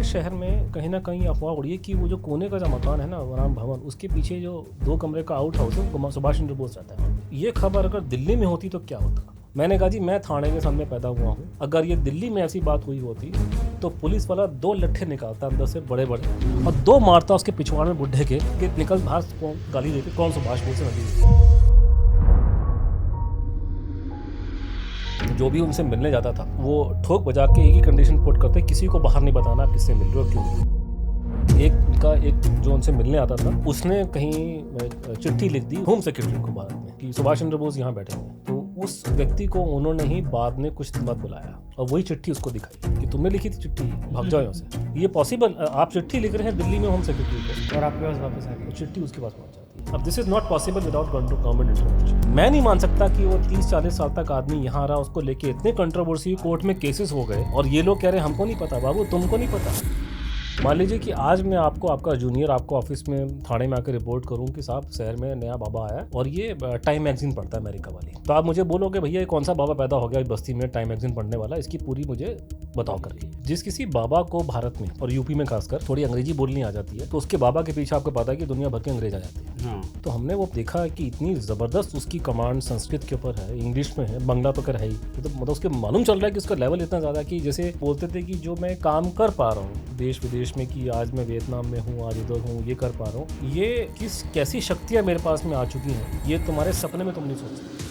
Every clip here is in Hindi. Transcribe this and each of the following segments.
शहर में कहीं ना कहीं अफवाह उड़ी है कि वो जो कोने का जो मकान है ना राम भवन, उसके पीछे जो 2 कमरे का आउट हाउस है वो सुभाष चंद्र बोस रहता है। ये खबर अगर दिल्ली में होती तो क्या होता। मैंने कहा जी मैं थाने के सामने पैदा हुआ हूँ, अगर ये दिल्ली में ऐसी बात हुई होती तो पुलिस वाला 2 लट्ठे निकालता अंदर से बड़े बड़े और 2 मारता उसके पिछवाड़ में बुढ़े के निकल बाहर, गाली देके कौन सुभाष बोस से नदी। जो भी उनसे मिलने जाता था वो ठोक बजा के एक ही कंडीशन पुट करते, किसी को बाहर नहीं बताना आप किससे मिल रहे हो क्यों। एक जो उनसे मिलने आता था उसने कहीं चिट्ठी लिख दी होम सेक्रेटरी को भारत में कि सुभाष चंद्र बोस यहाँ बैठे हैं। तो उस व्यक्ति को उन्होंने ही बाद में कुछ दिन बाद बुलाया और वही चिट्ठी उसको दिखाई कि तुमने लिखी थी चिट्ठी, भाग जाओ यहाँ से। ये पॉसिबल, आप चिट्ठी लिख रहे हैं दिल्ली में होम सेक्रेटरी को और आपके पास वापस आ गई चिट्ठी उसके पास पहुंच जाती है। अब this is not possible without government intervention. मैं नहीं मान सकता कि वो 30-40 साल तक आदमी यहाँ रहा, उसको लेके इतने कंट्रोवर्सी कोर्ट में केसेस हो गए और ये लोग कह रहे हैं हमको नहीं पता। बाबू तुमको नहीं पता। मान लीजिए कि आज मैं आपको, आपका जूनियर आपको ऑफिस में थाने में आकर रिपोर्ट करूं कि साहब शहर में नया बाबा आया और ये टाइम मैगजीन पढ़ता है अमेरिका वाली, तो आप मुझे बोलोगे भैया ये कौन सा बाबा पैदा हो गया बस्ती में टाइम मैगजीन पढ़ने वाला, इसकी पूरी मुझे बताओ करके। जिस किसी बाबा को भारत में और यूपी में खासकर थोड़ी अंग्रेजी बोलनी आ जाती है तो उसके बाबा के पीछे आपको पता है कि दुनिया भर के अंग्रेज आ जाते हैं। तो हमने वो देखा कि इतनी ज़बरदस्त उसकी कमांड संस्कृत के ऊपर है, इंग्लिश में है, बांग्ला तो है ही, मतलब उसके मालूम चल रहा है कि उसका लेवल इतना ज़्यादा कि जैसे बोलते थे कि जो मैं काम कर पा रहा हूँ देश विदेश में, कि आज मैं वियतनाम में हूँ, आज इधर हूँ, ये कर पा रहा हूँ, ये कैसी शक्तियाँ मेरे पास में आ चुकी हैं, ये तुम्हारे सपने में तुम नहीं सोच सकते।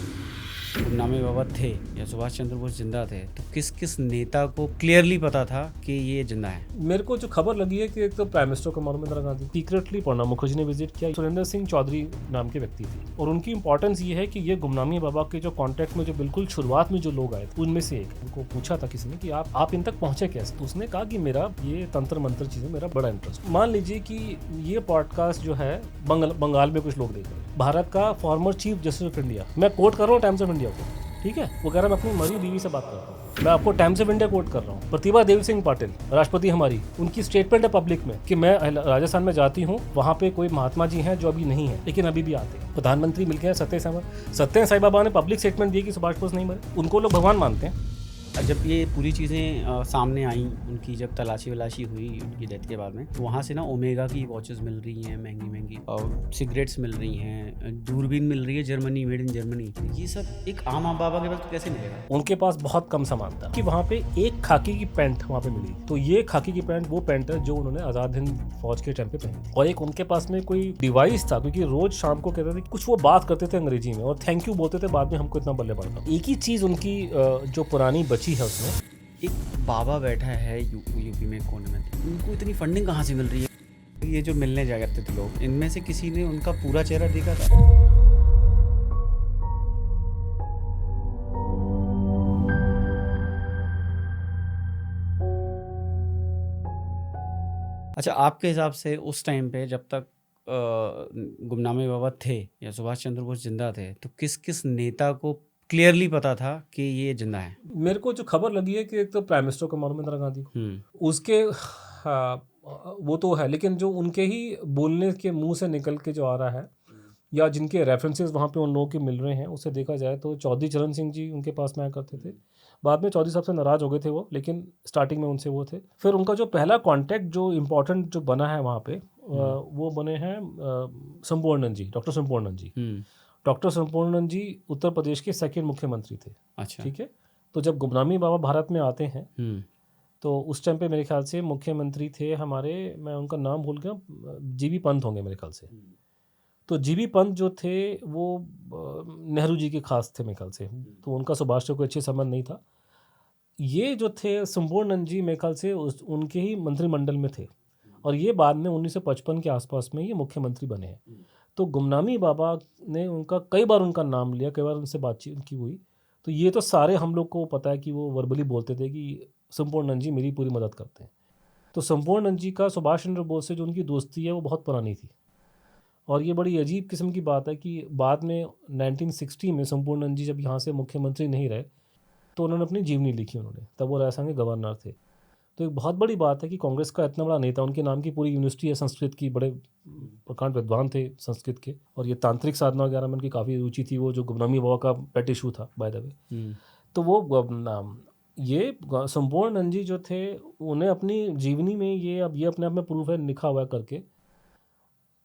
गुमनामी बाबा थे या सुभाष चंद्र बोस जिंदा थे तो किस किस नेता को क्लियरली पता था कि ये जिंदा है? मेरे को जो खबर लगी है कि एक तो प्राइम मिनिस्टर को मालूम, इंदिरा गांधी सीक्रेटली प्रणब मुखर्जी ने विजिट किया, सुरेंद्र सिंह चौधरी नाम के व्यक्ति थे और उनकी इंपॉर्टेंस ये है कि ये गुमनामी बाबा के जो कॉन्टेक्ट में जो बिल्कुल शुरुआत में जो लोग आए थे उनमें से एक, उनको पूछा था किसी ने कि आप इन तक पहुंचे कैसे, तो उसने कहा कि मेरा ये तंत्र मंत्र चीजें मेरा बड़ा इंटरेस्ट। मान लीजिए कि ये पॉडकास्ट जो है बंगाल में कुछ लोग देख रहे हैं, भारत का former chief justice of India, मैं कोट कर रहा हूँ टाइम्स ऑफ इंडिया को, ठीक है, वो कह रहा है मैं अपनी मरी बीवी से बात करता हूँ, मैं आपको टाइम्स ऑफ इंडिया कोट कर रहा हूँ। प्रतिभा देवी सिंह पाटिल राष्ट्रपति हमारी, उनकी स्टेटमेंट है पब्लिक में कि मैं राजस्थान में जाती हूँ, वहाँ पे कोई महात्मा जी हैं जो अभी नहीं है लेकिन अभी भी आते हैं। प्रधानमंत्री मिलकर सत्य साई बाबा ने पब्लिक स्टेटमेंट दी कि सुभाष बोस नहीं मरे, उनको लोग भगवान मानते हैं। जब ये पूरी चीज़ें सामने आई, उनकी जब तलाशी वलाशी हुई उनकी डेथ के बाद में, तो वहाँ से ना ओमेगा की वॉचेस मिल रही हैं महंगी महंगी, और सिगरेट्स मिल रही हैं, दूरबीन मिल रही है जर्मनी, मेड इन जर्मनी। ये सब एक आम बाबा के पास तो कैसे मिलेगा? उनके पास बहुत कम सामान था कि वहाँ पे एक खाकी की पैंट वहाँ पे मिली, तो ये खाकी की पैंट वो पैंट है जो उन्होंने आजाद हिंद फौज के टाइम पे पहनी, और एक उनके पास में कोई डिवाइस था क्योंकि रोज शाम को कहते थे कुछ वो बात करते थे अंग्रेजी में और थैंक यू बोलते थे, बाद में हमको इतना बल्ले पड़ता। एक ही चीज उनकी जो पुरानी बची है उसमें, एक बाबा बैठा है यूपी में कोने में, उनको इतनी फंडिंग कहाँ से मिल रही है? ये जो मिलने जा करते थे लोग, इनमें से किसी ने उनका पूरा चेहरा देखा था? अच्छा, आपके हिसाब से उस टाइम पे जब तक गुमनामी बाबा थे या सुभाष चंद्र बोस जिंदा थे तो किस किस नेता को क्लियरली पता था कि ये जिंदा है? मेरे को जो खबर लगी है कि एक तो प्राइम मिनिस्टर को मालूम, इंदिरा गांधी को, उसके वो तो है, लेकिन जो उनके ही बोलने के मुंह से निकल के जो आ रहा है या जिनके रेफरेंसेस वहाँ पे उन लोगों के मिल रहे हैं, उसे देखा जाए तो चौधरी चरण सिंह जी उनके पास में आया करते थे। बाद में चौधरी साहब से नाराज हो गए थे वो, लेकिन स्टार्टिंग में उनसे वो थे। फिर उनका जो पहला कांटेक्ट जो इम्पोर्टेंट जो बना है वहाँ पे वो बने हैं संपूर्णन जी, डॉक्टर संपूर्णन जी। डॉक्टर संपूर्णन जी उत्तर प्रदेश के सेकंड मुख्यमंत्री थे। अच्छा, ठीक है। तो जब गुमनामी बाबा भारत में आते हैं तो उस टाइम पे मेरे ख्याल से मुख्यमंत्री थे हमारे, मैं उनका नाम भूल गया, जीबी पंत होंगे मेरे ख्याल से। तो जीबी पंत जो थे वो नेहरू जी के खास थे मेरे ख्याल से, तो उनका सुभाष से कोई अच्छे संबंध नहीं था। ये जो थे संपूर्णन जी मेरे ख्याल से उनके ही मंत्रिमंडल में थे और ये बाद में 1955 के आसपास में ये मुख्यमंत्री बने हैं। तो गुमनामी बाबा ने उनका कई बार उनका नाम लिया, कई बार उनसे बातचीत की हुई। तो ये तो सारे हम लोग को पता है कि वो वर्बली बोलते थे कि संपूर्णन जी मेरी पूरी मदद करते हैं। तो संपूर्णन जी का सुभाष चंद्र बोस से जो उनकी दोस्ती है वो बहुत पुरानी थी और ये बड़ी अजीब किस्म की बात है कि बाद में 1960 में संपूर्णन जी जब यहाँ से मुख्यमंत्री नहीं रहे तो उन्होंने अपनी जीवनी लिखी उन्होंने, तब वो राजस्थान के गवर्नर थे। तो एक बहुत बड़ी बात है कि कांग्रेस का इतना बड़ा नेता, उनके नाम की पूरी यूनिवर्सिटी है संस्कृत की, बड़े प्रकांड विद्वान थे संस्कृत के, और ये तांत्रिक साधना वगैरह में उनकी काफ़ी रुचि थी, वो जो गुमनामी बाबा का पेट इशू था बाय द वे। तो वो ये संपूर्ण नंजी जो थे, उन्हें अपनी जीवनी में ये अपने आप में प्रूफ है लिखा हुआ है करके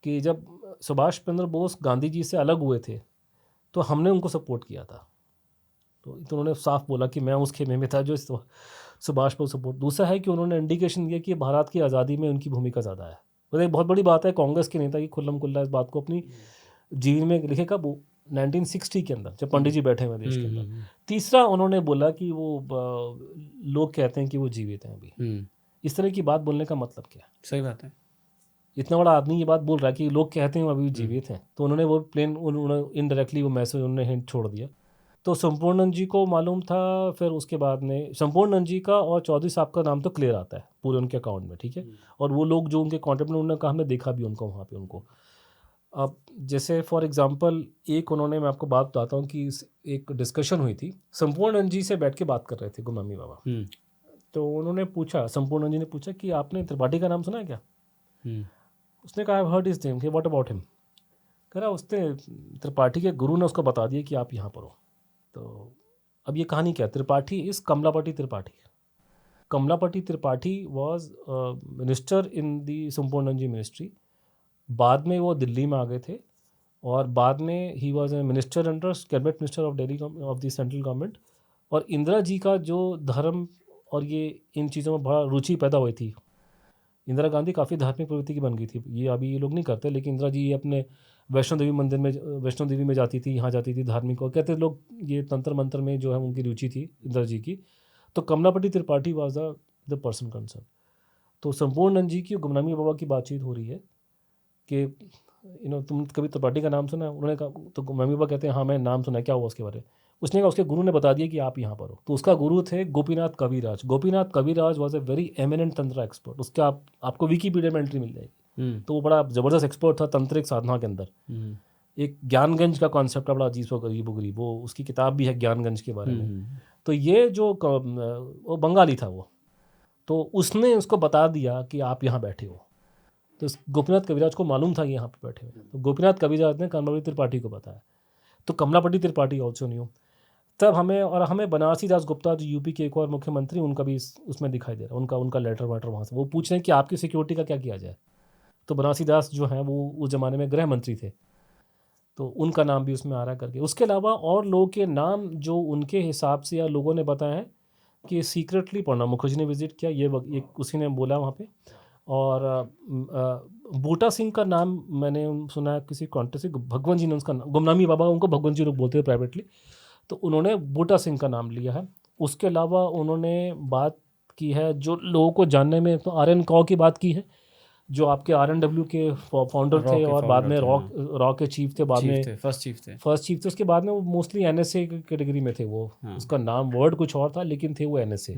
कि जब सुभाष चंद्र बोस गांधी जी से अलग हुए थे तो हमने उनको सपोर्ट किया था। तो उन्होंने साफ बोला कि मैं उस खेमे में था जो सुभाष को सपोर्ट। दूसरा है कि उन्होंने इंडिकेशन दिया कि भारत की आज़ादी में उनकी भूमिका ज़्यादा है। मतलब एक बहुत बड़ी बात है कांग्रेस के नेता की खुल्लम खुल्ला इस बात को अपनी जीवन में लिखे कब 1960 के अंदर जब पंडित जी बैठे हुए देश के अंदर। तीसरा उन्होंने बोला कि वो लोग कहते हैं कि वो जीवित हैं अभी। इस तरह की बात बोलने का मतलब क्या है? सही बात है। इतना बड़ा आदमी ये बात बोल रहा है कि लोग कहते हैं वो अभी जीवित हैं, तो उन्होंने वो प्लेन इनडायरेक्टली वो मैसेज उन्होंने हिंट छोड़ दिया। तो संपूर्णन जी को मालूम था। फिर उसके बाद में संपूर्णन जी का और चौधरी साहब का नाम तो क्लियर आता है पूरे उनके अकाउंट में, ठीक है। और वो लोग जो उनके कॉन्टेक्ट में, उन्होंने कहा हमने देखा भी उनको वहाँ पे उनको। अब जैसे फॉर एग्जांपल एक उन्होंने, मैं आपको बात बताता हूँ कि एक डिस्कशन हुई थी, संपूर्णन जी से बैठ के बात कर रहे थे गुमनामी बाबा। तो उन्होंने पूछा, संपूर्णन जी ने पूछा कि आपने त्रिपाठी का नाम सुना है क्या? उसने कहा I heard his name, what about him? कह रहा उसने त्रिपाठी के गुरु ने उसको बता दिया कि आप यहाँ पर हो। तो अब ये कहानी क्या है? Tripathi is Kamalapati Tripathi. Kamalapati Tripathi was minister in the Sampurnanand ministry. बाद में वो दिल्ली में आ गए थे और बाद में he was a minister under cabinet minister of Delhi of the central government. और इंदिरा जी का जो धर्म और ये इन चीज़ों में बड़ा रुचि पैदा हुई थी। इंदिरा गांधी काफ़ी धार्मिक प्रवृत्ति की बन गई थी। ये अभी ये लोग नहीं करते, लेकिन इंदिरा जी अपने वैष्णो देवी मंदिर में, वैष्णो देवी में जाती थी, यहाँ जाती थी धार्मिक, और कहते लोग ये तंत्र मंत्र में जो है उनकी रुचि थी इंदिरा जी की। तो Kamalapati Tripathi was the person concern. तो संपूर्णन जी की गुमनामी बाबा की बातचीत हो रही है कि तुम कभी त्रिपाठी का नाम सुना? उन्होंने कहा, तो गुमनामी बाबा कहते हैं हाँ मैं नाम सुना है, क्या हुआ उसके बारे में? उसने कहा उसके गुरु ने बता दिया कि आप यहाँ पर हो। तो उसका गुरु थे गोपीनाथ कविराज। गोपीनाथ कविराज वॉज ए वेरी एमिनेंट तंत्र एक्सपर्ट। उसका आपको विकीपीडिया में एंट्री मिल जाएगी। तो वो बड़ा ज़बरदस्त एक्सपर्ट था तंत्रिक साधना के अंदर। एक ज्ञानगंज का कॉन्सेप्ट है बड़ा अजीब व गरीब, वो उसकी किताब भी है ज्ञानगंज के बारे में। तो ये जो वो बंगाली था वो, तो उसने उसको बता दिया कि आप यहाँ बैठे हो। तो गोपीनाथ कविराज को मालूम था कि यहाँ पे बैठे हुए। तो गोपीनाथ कविराज ने कमलापति त्रिपाठी को बताया। तो कमलापति त्रिपाठी ऑल्सो न्यू। तब हमें बनारसी दास गुप्ता जो यूपी के एक और मुख्यमंत्री, उनका भी उसमें दिखाई दे रहा है, उनका लेटर वाटर वहाँ से। वो पूछ रहे हैं कि आपकी सिक्योरिटी का क्या किया जाए। तो बनारसी दास जो हैं वो उस ज़माने में गृह मंत्री थे, तो उनका नाम भी उसमें आ रहा करके। उसके अलावा और लोगों के नाम जो उनके हिसाब से या लोगों ने बताया है कि सीक्रेटली प्रणब मुखर्जी ने विजिट किया, ये उसी ने बोला वहाँ पे। और बूटा सिंह का नाम मैंने सुना है किसी कॉन्टेक्स्ट से, भगवंत जी ने उसका नाम, गुमनामी बाबा उनको भगवंत जी लोग बोलते हैं प्राइवेटली, तो उन्होंने बूटा सिंह का नाम लिया है। उसके अलावा उन्होंने बात की है जो लोगों को जानने में, तो आर एन कौ की बात की है जो आपके RNW के फाउंडर थे और बाद में रॉ के चीफ थे, बाद में फर्स्ट चीफ थे। उसके बाद में वो मोस्टली NSA कैटेगरी में थे वो। उसका नाम वर्ड कुछ और था लेकिन थे वो NSA।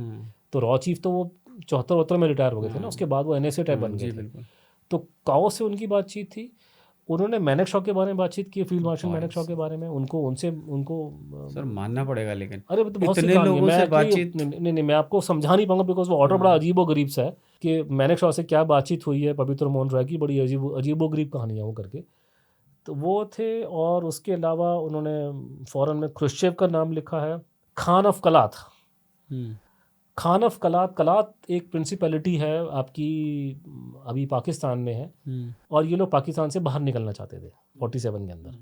तो रॉ चीफ तो वो 74 में रिटायर हो गए थे ना, उसके बाद वो NSA टाइप बन गए थे। तो काओ से उनकी बातचीत थी। उन्होंने मैनेकशॉ के बारे में बातचीत की, फील्ड मार्शल मैनेकशॉ के बारे में। उनको सर मानना पड़ेगा, लेकिन अरे तो बहुत इतने लोगों से बातचीत नहीं मैं आपको समझा नहीं पाऊंगा बिकॉज वो ऑर्डर बड़ा अजीबो गरीब सा है कि मैनेकशॉ से क्या बातचीत हुई है पवित्र मोहन राय की, बड़ी अजीबो गरीब कहानी है वो करके। तो वो थे। और उसके अलावा उन्होंने फॉरेन में क्रुश्चेव का नाम लिखा है। Khan of Kalat, Khan of कलात एक प्रिंसिपैलिटी है आपकी, अभी पाकिस्तान में है। और ये लोग पाकिस्तान से बाहर निकलना चाहते थे 47 के अंदर।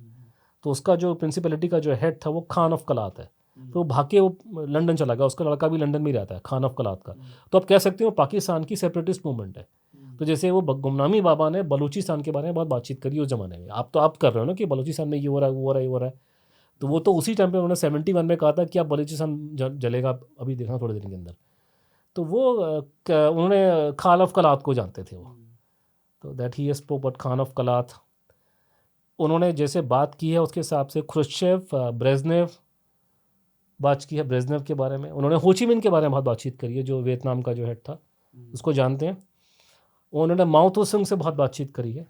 तो उसका जो प्रिंसिपैलिटी का जो हेड था वो खान ऑफ कलात है। तो भाग के वो लंदन चला गया, उसका लड़का भी लंदन में रहता है, खान ऑफ कलात का। तो आप कह सकते हो पाकिस्तान की सेपरेटिस्ट मूवमेंट है। तो जैसे वो गुमनामी बाबा ने बलूचिस्तान के बारे में बहुत बातचीत करी उस ज़माने में। आप कर रहे हो ना कि बलूचिस्तान में ये हो रहा है, वो हो रहा है, ये हो रहा है। तो वो तो उसी टाइम पे उन्होंने 71 में कहा था कि आप बलूचिस्तान जलेगा, अभी देखना थोड़े दिन के अंदर। तो वो उन्होंने खान ऑफ कलात को जानते थे वो। तो that he spoke but Khan of कलात। उन्होंने जैसे बात की है उसके हिसाब से ख्रुश्चेव, ब्रेजनेव बात की है, ब्रेजनेव के बारे में। उन्होंने होचिमिन के बारे में बहुत बातचीत करी है जो वियतनाम का जो हेड था, उसको जानते हैं। उन्होंने माओ त्से से बहुत बातचीत करी है।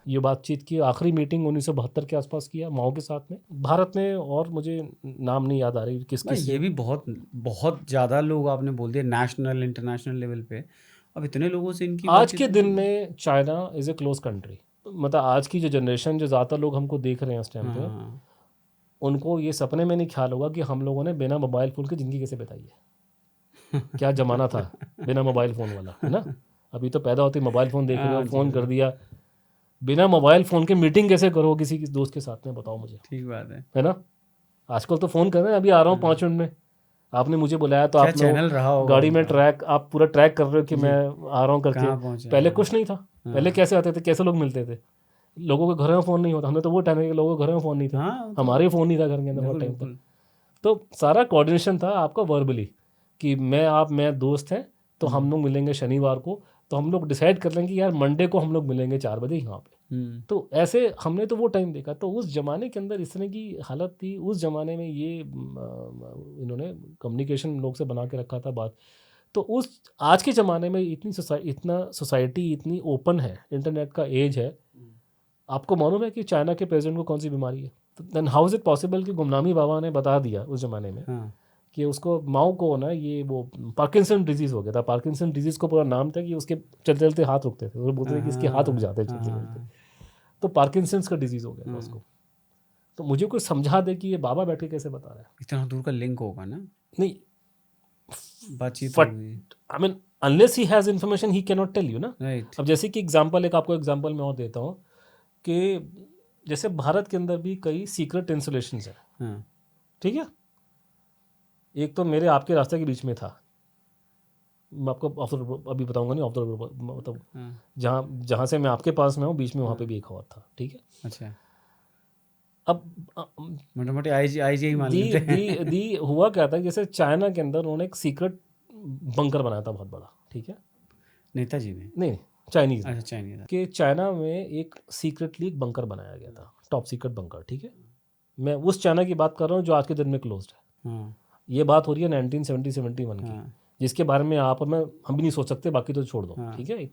ये बातचीत की आखिरी मीटिंग 1972 के आसपास किया माओ के साथ में। भारत में और मुझे नाम नहीं याद आ रही किस ये भी बहुत ज़्यादा लोग आपने बोल दिया नेशनल इंटरनेशनल लेवल पे। अब इतने लोगों से इनकी आज के दिन में China is a close country. मतलब आज की जो जनरेशन, जो ज़्यादातर लोग हमको देख रहे हैं इस टाइम पे, उनको ये सपने में नहीं ख्याल होगा कि हम लोगों ने बिना मोबाइल फ़ोन के ज़िंदगी कैसे बिताई है। क्या जमाना था बिना मोबाइल फ़ोन वाला, है ना? अभी तो पैदा होते ही मोबाइल फ़ोन देख रहे हो, हाँ फ़ोन जी, कर दिया। बिना मोबाइल फ़ोन के मीटिंग कैसे करो किसी के दोस्त के साथ में, बताओ मुझे, ठीक बात है। है ना? आजकल तो फ़ोन कर रहे हैं, अभी आ रहा हूँ हाँ, 5 मिनट में। आपने मुझे बुलाया तो क्या आपने वो चैनल रहा होगा गाड़ी में उनका? ट्रैक, आप पूरा ट्रैक कर रहे हो कि जी, मैं आ रहा हूँ करके। कहाँ पहुँचे पहले हैं? कुछ नहीं था। पहले हाँ, कैसे आते थे, कैसे लोग मिलते थे? लोगों के घरों में फ़ोन नहीं होता। हमने तो वो टाइम है कि लोगों के घरों में फ़ोन नहीं थे। हाँ, वो तो हमारे फ़ोन नहीं था घर के अंदर वो बिल्कुल, टाइम पे। बिल्कुल। तो सारा कोऑर्डिनेशन था आपका वर्बली कि मैं दोस्त हैं, तो हुँ, हम लोग मिलेंगे शनिवार को। तो हम लोग डिसाइड कर लेंगे कि यार मंडे को हम लोग मिलेंगे 4 बजे यहाँ पे। हुँ, तो ऐसे हमने तो वो टाइम देखा। तो उस ज़माने के अंदर इस तरह की हालत थी। उस ज़माने में ये इन्होंने कम्युनिकेशन लोग से बना के रखा था बात। तो उस आज के ज़माने में इतना सोसाइटी इतनी ओपन है, इंटरनेट का एज है। आपको मालूम है कि चाइना के प्रेज़िडेंट को कौन-सी बीमारी है? तो then how is it possible कि गुमनामी बाबा ने बता दिया उस ज़माने में हाँ, कि उसको माओ को ना ये वो पार्किंसन डिज़ीज़ हो गया था। पार्किंसन डिज़ीज़ को पूरा नाम था कि उसके चलते-चलते हाथ रुकते थे। वो बोलते हाँ, थे कि इसके हाथ रुक हाँ, जाते हैं हाँ, चलते-चलते। हाँ, तो पार्किंसंस का डिज़ीज़ हो गया था हाँ। उसको। तो मुझे कोई समझा दे कि ये बाबा बैठ के कैसे बता रहा है? इतना दूर का लिंक होगा ना, नहीं, बातचीत फट होगी। I mean unless he has information he can not tell you ना। राइट, अब जैसे कि एग्ज़ाम्पल एक आपको एग्ज़ाम्पल मैं और देता हूँ कि जैसे भारत के अंदर भी कई सीक्रेट इंस्टॉलेशंस हैं, हाँ, ठीक है? एक तो मेरे आपके रास्ते के बीच में था। मैं आपको ऑफ द रोड अभी बताऊँगा नहीं, ऑफ द रोड मतलब हाँ, जहाँ जहाँ से मैं आपके पास में हूँ, बीच में वहाँ हाँ, पे भी एक और था, ठीक है? अच्छा। अब मोटा-मोटी आईजी ही मान दी लेते दी हैं। दी हुआ क्या था, जैसे चाइना के अंदर उन्होंने एक सीक्रेट बंकर बनाया था बहुत बड़ा, ठीक है? नेताजी ने? नहीं, चाइनीज़ ने, अच्छा, चाइनीज़। कि चाइना में एक सीक्रेटली एक बंकर बनाया गया था, टॉप सीक्रेट बंकर, ठीक है? मैं उस चाइना की बात कर रहा हूँ जो आज के दिन में क्लोज़्ड है। हाँ, ये बात हो रही है 1970-71 की, हाँ, जिसके बारे में आप और मैं हम भी नहीं सोच सकते, बाकी तो छोड़ दो, हाँ, ठीक है?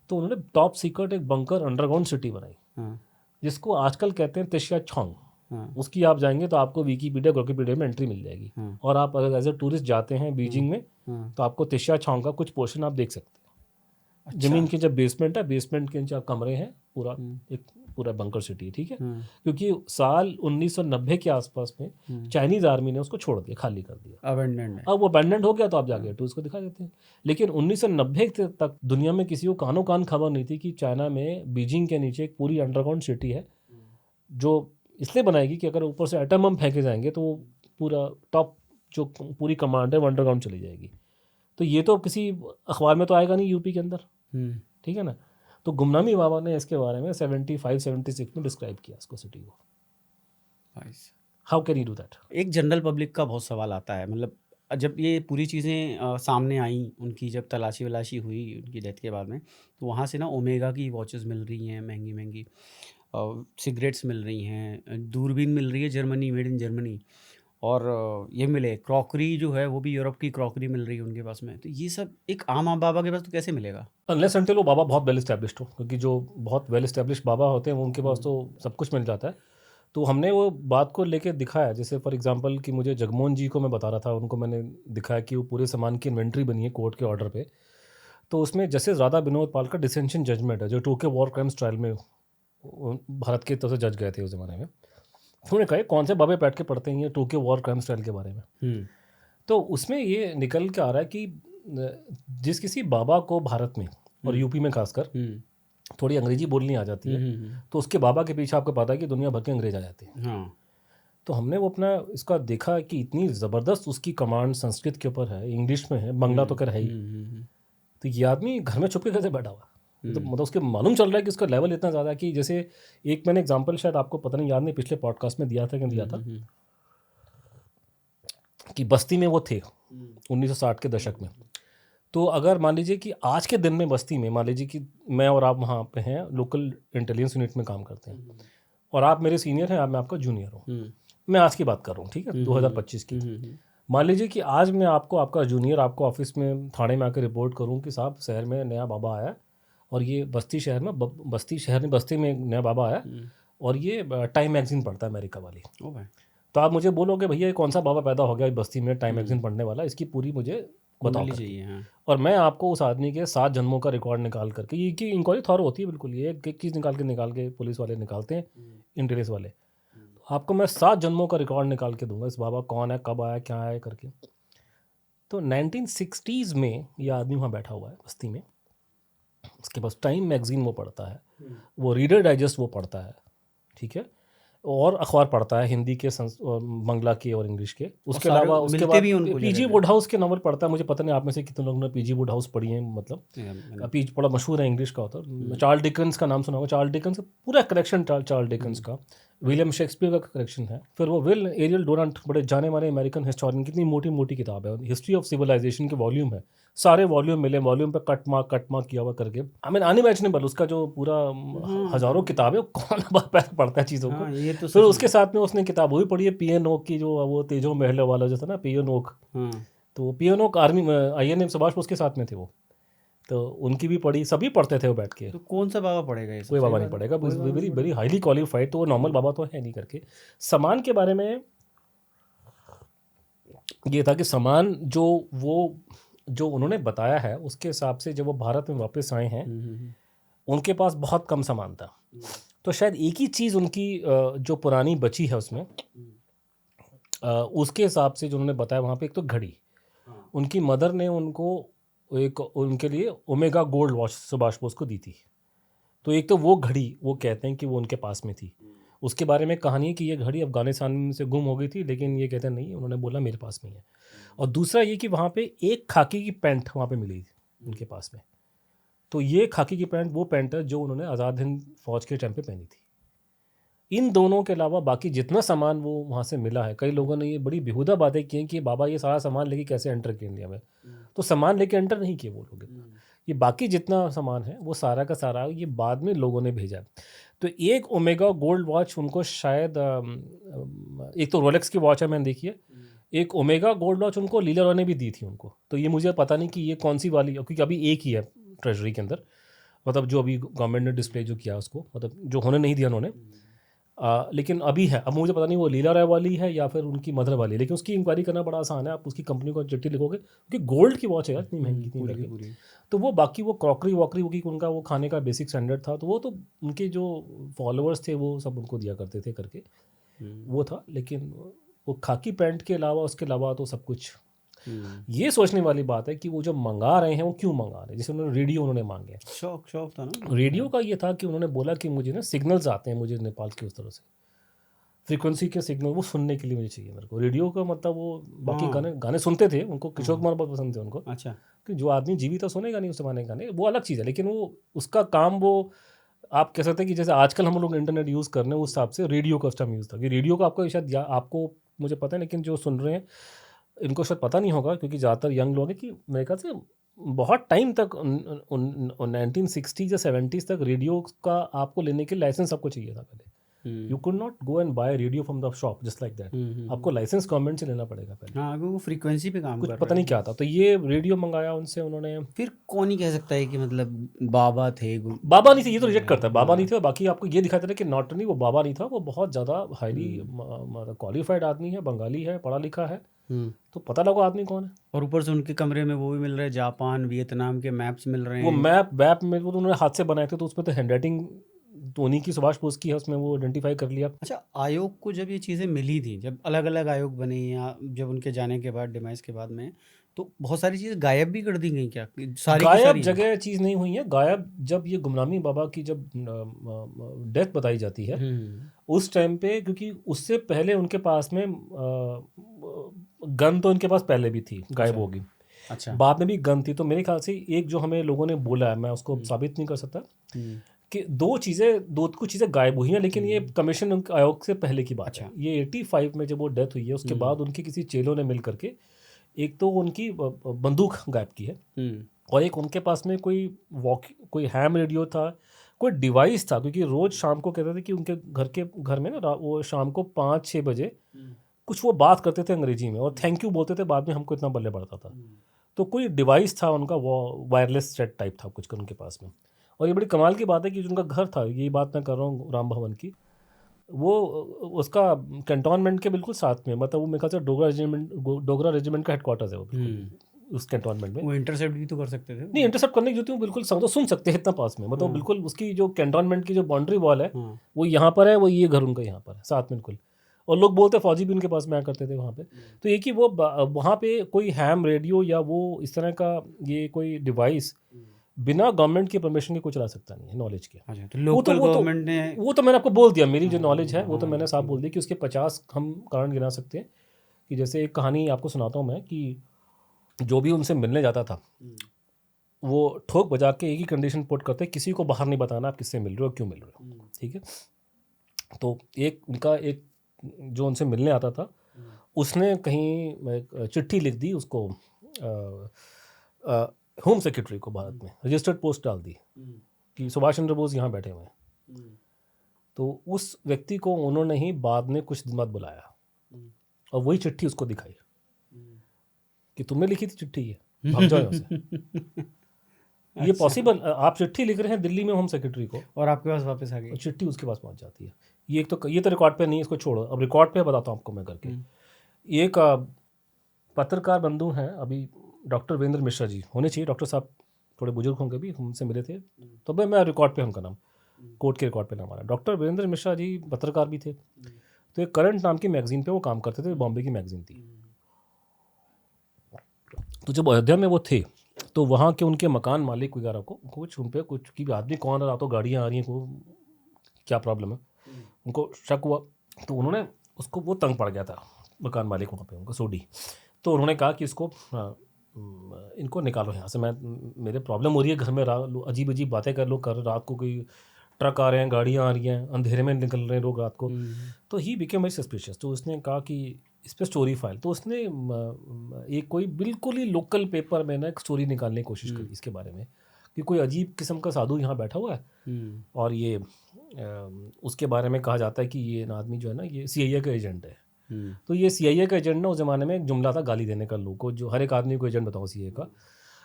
तो उन्होंने टॉप सीक्रेट एक बंकर अंडरग्राउंड सिटी बनाई, हाँ, जिसको आजकल कहते हैं तिशिया छोंग। हाँ, उसकी आप जाएँगे तो आपको विकिपीडिया, विकिपीडिया में एंट्री मिल जाएगी। हाँ, और आप अगर एज़ अ टूरिस्ट जाते हैं हाँ, बीजिंग में, हाँ। तो आपको तिशिया छोंग का कुछ पोर्शन आप देख सकते हैं। अच्छा। ज़मीन के जब बेसमेंट है, बेसमेंट के नीचे आप कमरे हैं, पूरा हुँ, एक पूरा बंकर सिटी है, ठीक है? हुँ, क्योंकि साल 1990 के आसपास में हुँ। चाइनीज़ आर्मी ने उसको छोड़ दिया, खाली कर दिया। अबैंडन्ड है। अब वो अबैंडन्ड हो गया तो आप हाँ, जाके टूरिस्ट को दिखा देते हैं। लेकिन 1990 तक दुनिया में किसी को कानो-कान खबर नहीं थी कि चाइना में बीजिंग के नीचे एक पूरी अंडरग्राउंड सिटी है, जो इसलिए बनाएगी कि अगर ऊपर से एटम बम फेंके जाएँगे तो वो पूरा टॉप जो पूरी कमांड है वो अंडरग्राउंड चली जाएगी। तो ये तो किसी अखबार में तो आएगा नहीं यूपी के अंदर, हुँ, ठीक है ना? तो गुमनामी बाबा ने इसके बारे में 75-76 में डिस्क्राइब किया इसको सिटी को। भाई साहब। How can you do that? एक जनरल पब्लिक का बहुत सवाल आता है, मतलब जब ये पूरी चीज़ें सामने आई, उनकी जब तलाशी-वलाशी हुई उनकी डेथ के बाद में, तो वहाँ से ना ओमेगा की वॉचेस मिल रही हैं महँगी-महँगी, सिगरेट्स मिल रही हैं, दूरबीन मिल रही है जर्मनी, मेड इन जर्मनी, और ये मिले क्रॉकरी जो है वो भी यूरोप की क्रॉकरी मिल रही है उनके पास में। तो ये सब एक आम बाबा के पास तो कैसे मिलेगा? अनलेस अनटिल वो बाबा बहुत वेल एस्टैब्लिश्ड हो, क्योंकि जो बहुत वेल एस्टैब्लिश्ड बाबा होते हैं वो उनके पास हुँ, तो सब कुछ मिल जाता है। तो हमने वो बात को लेके दिखाया, जैसे फॉर एग्जांपल कि मुझे जगमोहन जी को मैं बता रहा था, उनको मैंने दिखाया कि वो पूरे सामान की इन्वेंट्री बनी है कोर्ट के ऑर्डर पे। तो उसमें जस्टिस राधा विनोद पाल का डिसेंशन जजमेंट है, जो टोक्यो वॉर क्राइम्स ट्रायल में भारत की तरफ से जज गए थे उस ज़माने में। उन्होंने कहा कौन से बाबे बैठ के पढ़ते हैं ये टोक्यो वॉर क्राइम्स ट्रायल के बारे में। हुँ, तो उसमें ये निकल के आ रहा है कि जिस किसी बाबा को भारत में और हुँ, यूपी में खासकर हुँ, थोड़ी अंग्रेजी बोलनी आ जाती हुँ, है, हुँ, हुँ। तो उसके बाबा के पीछे आपको पता है कि दुनिया भर के अंग्रेज आ जाते हैं। हाँ। तो हमने वो अपना इसका देखा कि इतनी ज़बरदस्त उसकी कमांड संस्कृत के ऊपर है, इंग्लिश में है, हुँ, बंगला तो खैर है ही। हुँ, हुँ, हुँ, तो ये आदमी घर में छुप के कैसे बैठा हुआ है? हुँ, मतलब उसके मालूम चल रहा है कि उसका लेवल इतना ज़्यादा है कि जैसे एक मैंने एग्जांपल शायद आपको पता नहीं, याद नहीं, पिछले पॉडकास्ट में दिया था कि नहीं हुँ, दिया हुँ, था, हुँ, कि बस्ती में वो थे हुँ, 1960 के दशक में। तो अगर मान लीजिए कि आज के दिन में बस्ती में मान लीजिए कि मैं और आप वहाँ पे हैं, लोकल इंटेलिजेंस यूनिट में काम करते हैं, और आप मेरे सीनियर हैं, आप मैं आपका जूनियर हूँ। हुँ, मैं आज की बात कर रहा हूँ, ठीक है, हुँ, 2025 की। हुँ, हुँ, हुँ, मान लीजिए कि आज मैं आपको आपका जूनियर आपको ऑफिस में थाने में आकर रिपोर्ट करूँ कि साहब शहर में नया बाबा आया है, और ये बस्ती शहर में बस्ती में एक नया बाबा आया है, हुँ। और ये टाइम मैगजीन पढ़ता है अमेरिका वाली। ओ भाई! तो आप मुझे बोलोगे भैया ये कौन सा बाबा पैदा हो गया इस बस्ती में टाइम मैगजीन हुँ, पढ़ने वाला, इसकी पूरी मुझे बताओ कुंडली करके। चाहिए, हाँ। और मैं आपको उस आदमी के 7 जन्मों का रिकॉर्ड निकाल करके, ये की इंक्वायरी थॉरो होती है बिल्कुल, ये एक चीज़ निकाल के पुलिस वाले निकालते हैं, हुँ, इंटेलिजेंस वाले। हुँ, आपको मैं 7 जन्मों का रिकॉर्ड निकाल के दूंगा, इस बाबा कौन है, कब आया, क्या है करके। तो 1960s में ये आदमी वहाँ बैठा हुआ है बस्ती में, उसके पास टाइम मैगजीन वो पढ़ता है, वो रीडर डाइजेस्ट वो पढ़ता है, ठीक है, और अखबार पढ़ता है हिंदी के, और बांग्ला के और इंग्लिश के। उसके सारे अलावा उसके मिलते बाद भी उनको पीजी जगह पे। वुडहाउस के नॉवल पढ़ता है। मुझे पता नहीं आप में से कितने लोगों ने पीजी वुडहाउस पढ़ी है, मतलब पीज बड़ा मशहूर है इंग्लिश का होता। चार्ल्स डिकन्स का नाम सुना होगा, चार्ल्स डिकन्स का पूरा कलेक्शन चार्ल्स डिकन्स का, विलियम शेक्सपियर का कलेक्शन है। फिर वो विल एरियल डोनाल्ड, बड़े जाने माने अमेरिकन हिस्टोरियन, कितनी मोटी मोटी किताब है, हिस्ट्री ऑफ सिविलाइजेशन के वॉल्यूम है, सारे वॉल्यूम मिले, वॉल्यूम पे कट मार्क किया हुआ करके, आई मीन अनइमेजिनेबल। उसका जो पूरा हजारों किताब है, कौन पैसा पढ़ता है चीज़ों को। ये तो फिर उसके साथ में उसने किताब वो भी पढ़ी है, पीएन ओक की, जो वो तेजो महल वाला जो था ना, पीएन ओक। तो P N Oak army INA Subhash Bose के साथ में थे वो, तो उनकी भी पढ़ी, सभी पढ़ते थे वो बैठ के। तो कौन सा बाबा पढ़ेगा ये सब? कोई बाबा नहीं पढ़ेगा, वेरी वेरी हाईली क्वालिफाइड, तो वो नॉर्मल बाबा तो है नहीं करके। समान के बारे में ये था कि समान जो उन्होंने बताया है उसके हिसाब से जब वो भारत में वापस आए हैं उनके पास बहुत कम सामान था। तो शायद एक ही चीज़ उनकी जो पुरानी बची है उसमें, उसके हिसाब से जो उन्होंने बताया वहाँ पे, एक तो घड़ी, उनकी मदर ने उनको एक उनके लिए omega gold watch Subhash Bose को दी थी। तो एक तो वो घड़ी वो कहते हैं कि वो उनके पास में थी। उसके बारे में कहानी है कि ये घड़ी अफगानिस्तान से गुम हो गई थी, लेकिन ये कहते हैं नहीं, उन्होंने बोला मेरे पास में है। और दूसरा ये कि वहाँ पे एक खाकी की पैंट वहाँ पे मिली उनके पास में। तो ये खाकी की पैंट वो पैंट है जो उन्होंने आज़ाद हिंद फौज के टाइम पे पहनी थी। इन दोनों के अलावा बाकी जितना सामान वो वहाँ से मिला है, कई लोगों ने ये बड़ी बेहुदा बातें की हैं कि बाबा ये सारा सामान लेके कैसे एंटर किया इंडिया में। तो सामान लेके एंटर नहीं किए वो लोग, ये बाकी जितना सामान है वो सारा का सारा ये बाद में लोगों ने भेजा। तो एक ओमेगा गोल्ड वॉच उनको शायद एक तो रोलेक्स की वॉच है मैंने देखी है, एक ओमेगा गोल्ड वॉच उनको लीला रॉय ने भी दी थी उनको। तो ये मुझे पता नहीं कि ये कौन सी वाली, क्योंकि अभी एक ही है ट्रेजरी के अंदर, मतलब जो अभी गवर्नमेंट ने डिस्प्ले जो किया उसको, मतलब जो होने नहीं दिया उन्होंने, लेकिन अभी है। अब मुझे पता नहीं वो लीला राय वाली है या फिर उनकी मदर वाली है, लेकिन उसकी इंक्वायरी करना बड़ा आसान है। आप उसकी कंपनी को चिट्ठी लिखोगे, क्योंकि गोल्ड की वॉच है यार, इतनी महंगी इतनी महंगी। तो वो बाकी वो क्रॉकरी वॉकरी वो की उनका वो खाने का बेसिक स्टैंडर्ड था, तो वो तो उनके जो फॉलोअर्स थे वो सब उनको दिया करते थे करके वो था। लेकिन वो खाकी पैंट के अलावा उसके अलावा तो सब कुछ। ये सोचने वाली बात है कि वो जो मंगा रहे हैं वो क्यों मंगा रहे हैं। जैसे उन्होंने रेडियो उन्होंने मांगे, शौक था ना रेडियो का। ये था कि उन्होंने बोला कि मुझे ना सिग्नल्स आते हैं मुझे नेपाल के उस तरह से, फ्रीक्वेंसी के सिग्नल वो सुनने के लिए मुझे चाहिए मेरे को। रेडियो का मतलब वो बाकी गाने सुनते थे, उनको किशोर कुमार बहुत पसंद थे उनको। अच्छा, कि जो आदमी जीवित तो सुनेगा नहीं उस जमाने के गाने, वो अलग चीज़ है, लेकिन वो उसका काम वो आप कह सकते हैं कि जैसे आजकल हम लोग इंटरनेट यूज़ कर रहे हैं उस हिसाब से रेडियो का उस टाइम यूज़ था। कि रेडियो का आपको शायद आपको मुझे पता है, लेकिन जो सुन रहे हैं इनको शायद पता नहीं होगा, क्योंकि ज़्यादातर यंग लोग हैं कि मेरे ख्याल से बहुत टाइम तक 1960 या 70s तक रेडियो का आपको लेने के लाइसेंस आपको चाहिए था पहले। You could not go and buy radio from the shop just like that. आपको लाइसेंस गवर्नमेंट से लेना पड़ेगा पहले। हाँ, वो फ्रीक्वेंसी पे काम कुछ कर पता नहीं क्या था, तो ये रेडियो मंगाया उनसे उन्होंने। फिर कौन ही कह सकता है कि मतलब बाबा थे। बाबा नहीं थे, ये तो रिजेक्ट करता है, बाबा नहीं थे। बाकी आपको ये दिखाई दे रहा है कि नॉट ओनली वो बाबा नहीं था, वो बहुत ज़्यादा हाईली क्वालिफाइड आदमी है, बंगाली है, पढ़ा लिखा है, तो पता लगा आदमी कौन है। और ऊपर से उनके कमरे में वो भी मिल रहे हैं, जापान वियतनाम के मैप्स मिल रहे हैं। वो मैप में वो तो उन्होंने हाथ से बनाए थे, तो उसमें तो हैंड राइटिंग तो उन्हीं की सुभाष बोस की है, उसमें वो आइडेंटिफाई कर लिया। अच्छा, आयोग को जब ये चीज़ें मिली थी, जब अलग अलग आयोग बने या जब उनके जाने के बाद, डिमाइस के बाद में, तो बहुत सारी चीज़ें गायब भी कर दी गई क्या? सारी गायब जगह चीज़ नहीं हुई है गायब। जब ये गुमनामी बाबा की जब डेथ बताई जाती है उस टाइम पे, क्योंकि उससे पहले उनके पास में गन तो इनके पास पहले भी थी, गायब होगी। अच्छा, बाद में भी गन थी। तो मेरे ख्याल से एक जो हमें लोगों ने बोला है, मैं उसको साबित नहीं कर सकता, कि दो कुछ चीज़ें गायब हुई हैं, लेकिन ये कमीशन आयोग से पहले की बात है। ये 85 में जब वो डेथ हुई है उसके बाद उनके किसी चेलों ने मिल करके एक तो उनकी बंदूक गायब की है, और एक उनके पास में कोई हैम रेडियो था, कोई डिवाइस था। क्योंकि रोज़ शाम को कहते थे कि उनके घर में ना वो शाम को 5-6 बजे कुछ वो बात करते थे अंग्रेजी में, और थैंक यू बोलते थे, बाद में हमको इतना बल्ले पड़ता था। तो कोई डिवाइस था उनका, वो वायरलेस सेट टाइप था कुछ उनके पास में। और ये बड़ी कमाल की बात है कि जो उनका घर था, ये बात मैं कर रहा हूँ राम भवन की, वो उसका कैंटोनमेंट के बिल्कुल साथ में, मतलब वो मेरे ख्याल से डोगरा रेजिमेंट का हेडक्वार्टर्स है वो बिल्कुल उस कैंटोनमेंट में। वो इंटरसेप्ट भी तो कर सकते थे। नहीं, इंटरसेप्ट करने की जो थी बिल्कुल सुन सकते हैं इतना पास में, मतलब बिल्कुल उसकी जो कैंटोनमेंट की जो बाउंड्री वॉल है वो यहाँ पर है, वो ये घर उनका यहाँ पर है साथ में बिल्कुल। और लोग बोलते फौजी भी उनके पास में आया करते थे वहाँ पे। तो ये कि वो वहाँ पे कोई हैम रेडियो या वो इस तरह का ये कोई डिवाइस बिना गवर्नमेंट की परमिशन के कोई चला सकता नहीं है नॉलेज के। अच्छा, तो लोकल गवर्नमेंट ने वो तो मैंने आपको बोल दिया, मेरी जो नॉलेज है वो तो मैंने साफ बोल दिया कि उसके 50 हम कारण गिना सकते हैं। कि जैसे एक कहानी आपको सुनाता हूँ मैं कि जो भी उनसे मिलने जाता था वो ठोक बजा के एक ही कंडीशन पुट करते, किसी को बाहर नहीं बताना आप किससे मिल रहे हो, क्यों मिल रहे हो, ठीक है। तो एक जो उनसे मिलने आता था उसने कहीं एक चिट्ठी लिख दी उसको होम सेक्रेटरी को, भारत में रजिस्टर्ड पोस्ट डाल दी कि सुभाष चंद्र बोस यहाँ बैठे हुए हैं। तो उस व्यक्ति को उन्होंने ही बाद में कुछ दिन बाद बुलाया और वही चिट्ठी उसको दिखाई कि तुमने लिखी थी चिट्ठी, ये भाग जाओ यहाँ से। ये पॉसिबल, आप चिट्ठी लिख रहे हैं दिल्ली में होम सेक्रेटरी को और आपके पास वापस आ गई, चिट्ठी उसके पास पहुंच जाती है। ये तो रिकॉर्ड पे नहीं, इसको छोड़ो, अब रिकॉर्ड पे बताता हूँ आपको मैं करके। एक पत्रकार बंधु हैं अभी, डॉक्टर वीरेंद्र मिश्रा जी होने चाहिए, डॉक्टर साहब थोड़े बुजुर्ग होंगे भी, हमसे मिले थे तो मैं रिकॉर्ड पे उनका नाम, कोर्ट के रिकॉर्ड पे नाम आ रहा है। डॉक्टर वीरेंद्र मिश्रा जी पत्रकार भी थे। तो एक करंट नाम की मैगजीन पे वो काम करते थे, बॉम्बे की मैगजीन थी। तो जब अयोध्या में वो थे तो वहाँ के उनके मकान मालिक वगैरह को कुछ उन पर कुछ कि आदमी कौन रहा, तो गाड़ियाँ आ रही हैं, को क्या प्रॉब्लम है, उनको शक हुआ। तो उन्होंने उसको, वो तंग पड़ गया था मकान मालिक वहाँ पे, उनको सोडी। तो उन्होंने कहा कि इसको इनको निकालो यहाँ से, मेरे प्रॉब्लम हो रही है घर में, अजीब अजीब बातें कर लोग कर, रात को कोई ट्रक आ रहे हैं, गाड़ियाँ आ रही हैं, अंधेरे में निकल रहे हैं लोग रात को। तो ही बिकेम वेरी सस्पिशियस। तो उसने कहा कि इस पर स्टोरी फाइल, तो उसने एक कोई बिल्कुल ही लोकल पेपर में ना एक स्टोरी निकालने की कोशिश करी इसके बारे में कि कोई अजीब किस्म का साधु यहाँ बैठा हुआ है और ये उसके बारे में कहा जाता है कि ये आदमी जो है ना ये CIA का एजेंट है। तो ये CIA का एजेंट ना उस ज़माने में एक जुमला था गाली देने का लोगों को, जो हर एक आदमी को एजेंट बताओ CIA का।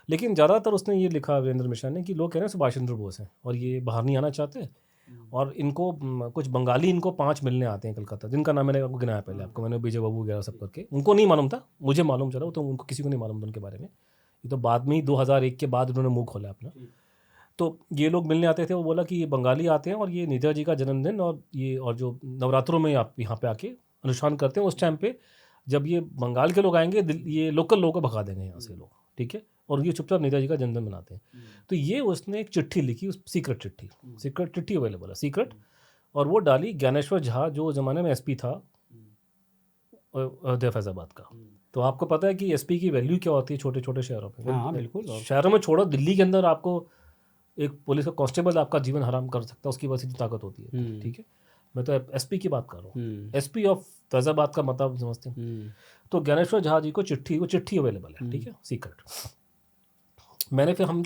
लेकिन ज़्यादातर उसने ये लिखा वीरेंद्र मिश्रा ने कि लोग कह रहे हैं सुभाष चंद्र बोस हैं और ये बाहर नहीं आना चाहते, और इनको कुछ बंगाली इनको 5 मिलने आते हैं कलकत्ता, जिनका नाम मैंने आपको गिनाया पहले, आपको मैंने विजय बाबू वगैरह सब करके, उनको नहीं मालूम था, मुझे मालूम चला, तो उनको किसी को नहीं मालूम था उनके बारे में। ये तो बाद में ही 2001 के बाद उन्होंने मुँह खोला अपना। तो ये लोग मिलने आते थे, वो बोला कि ये बंगाली आते हैं और ये नेताजी का जन्मदिन और जो नवरात्रों में आप यहाँ पे आके अनुष्ठान करते हैं, उस टाइम पे जब ये बंगाल के लोग आएंगे ये लोकल लोगों को भगा देंगे यहाँ से लोग, ठीक है, और ये चुपचाप नेताजी का जन्मदिन मनाते हैं। तो ये उसने एक चिट्ठी लिखी, सीक्रेट चिट्ठी अवेलेबल है, सीक्रेट, और वो डाली ज्ञानेश्वर झा जो ज़माने में SP था अयोध्या फैजाबाद का। तो आपको पता है कि SP की वैल्यू क्या होती है छोटे छोटे शहरों में। हाँ बिल्कुल, शहरों में छोड़ो, दिल्ली के अंदर आपको एक पुलिस का कांस्टेबल आपका जीवन हराम कर सकता है, उसकी बस इतनी ताकत होती है, ठीक है। मैं तो SP की बात कर रहा हूँ, SP ऑफ फैजाबाद का मतलब समझते हैं। तो ज्ञानेश्वर झा जी को चिट्ठी अवेलेबल है, ठीक है, सीक्रेट। मैंने फिर हम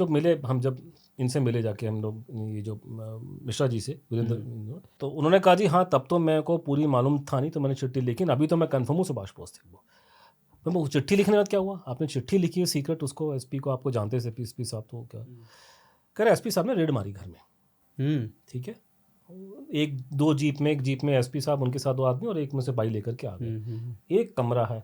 जब इनसे मिले जाके हम लोग, ये जो मिश्रा जी से वीरेंद्र, तो उन्होंने कहा जी हाँ तब तो मेरे को पूरी मालूम था नहीं, तो मैंने चिट्ठी, लेकिन अभी तो मैं कन्फर्म हूँ सुभाष बोस थे वो। तो वो चिट्ठी लिखने के बाद क्या हुआ, आपने चिट्ठी लिखी है सीक्रेट उसको, SP को, आपको जानते थे SP साहब, तो क्या कह रहे SP साहब ने रेड मारी घर में, ठीक है, एक जीप में SP साहब, उनके साथ 2 आदमी और एक में से बाई लेकर के आ गए। एक कमरा है,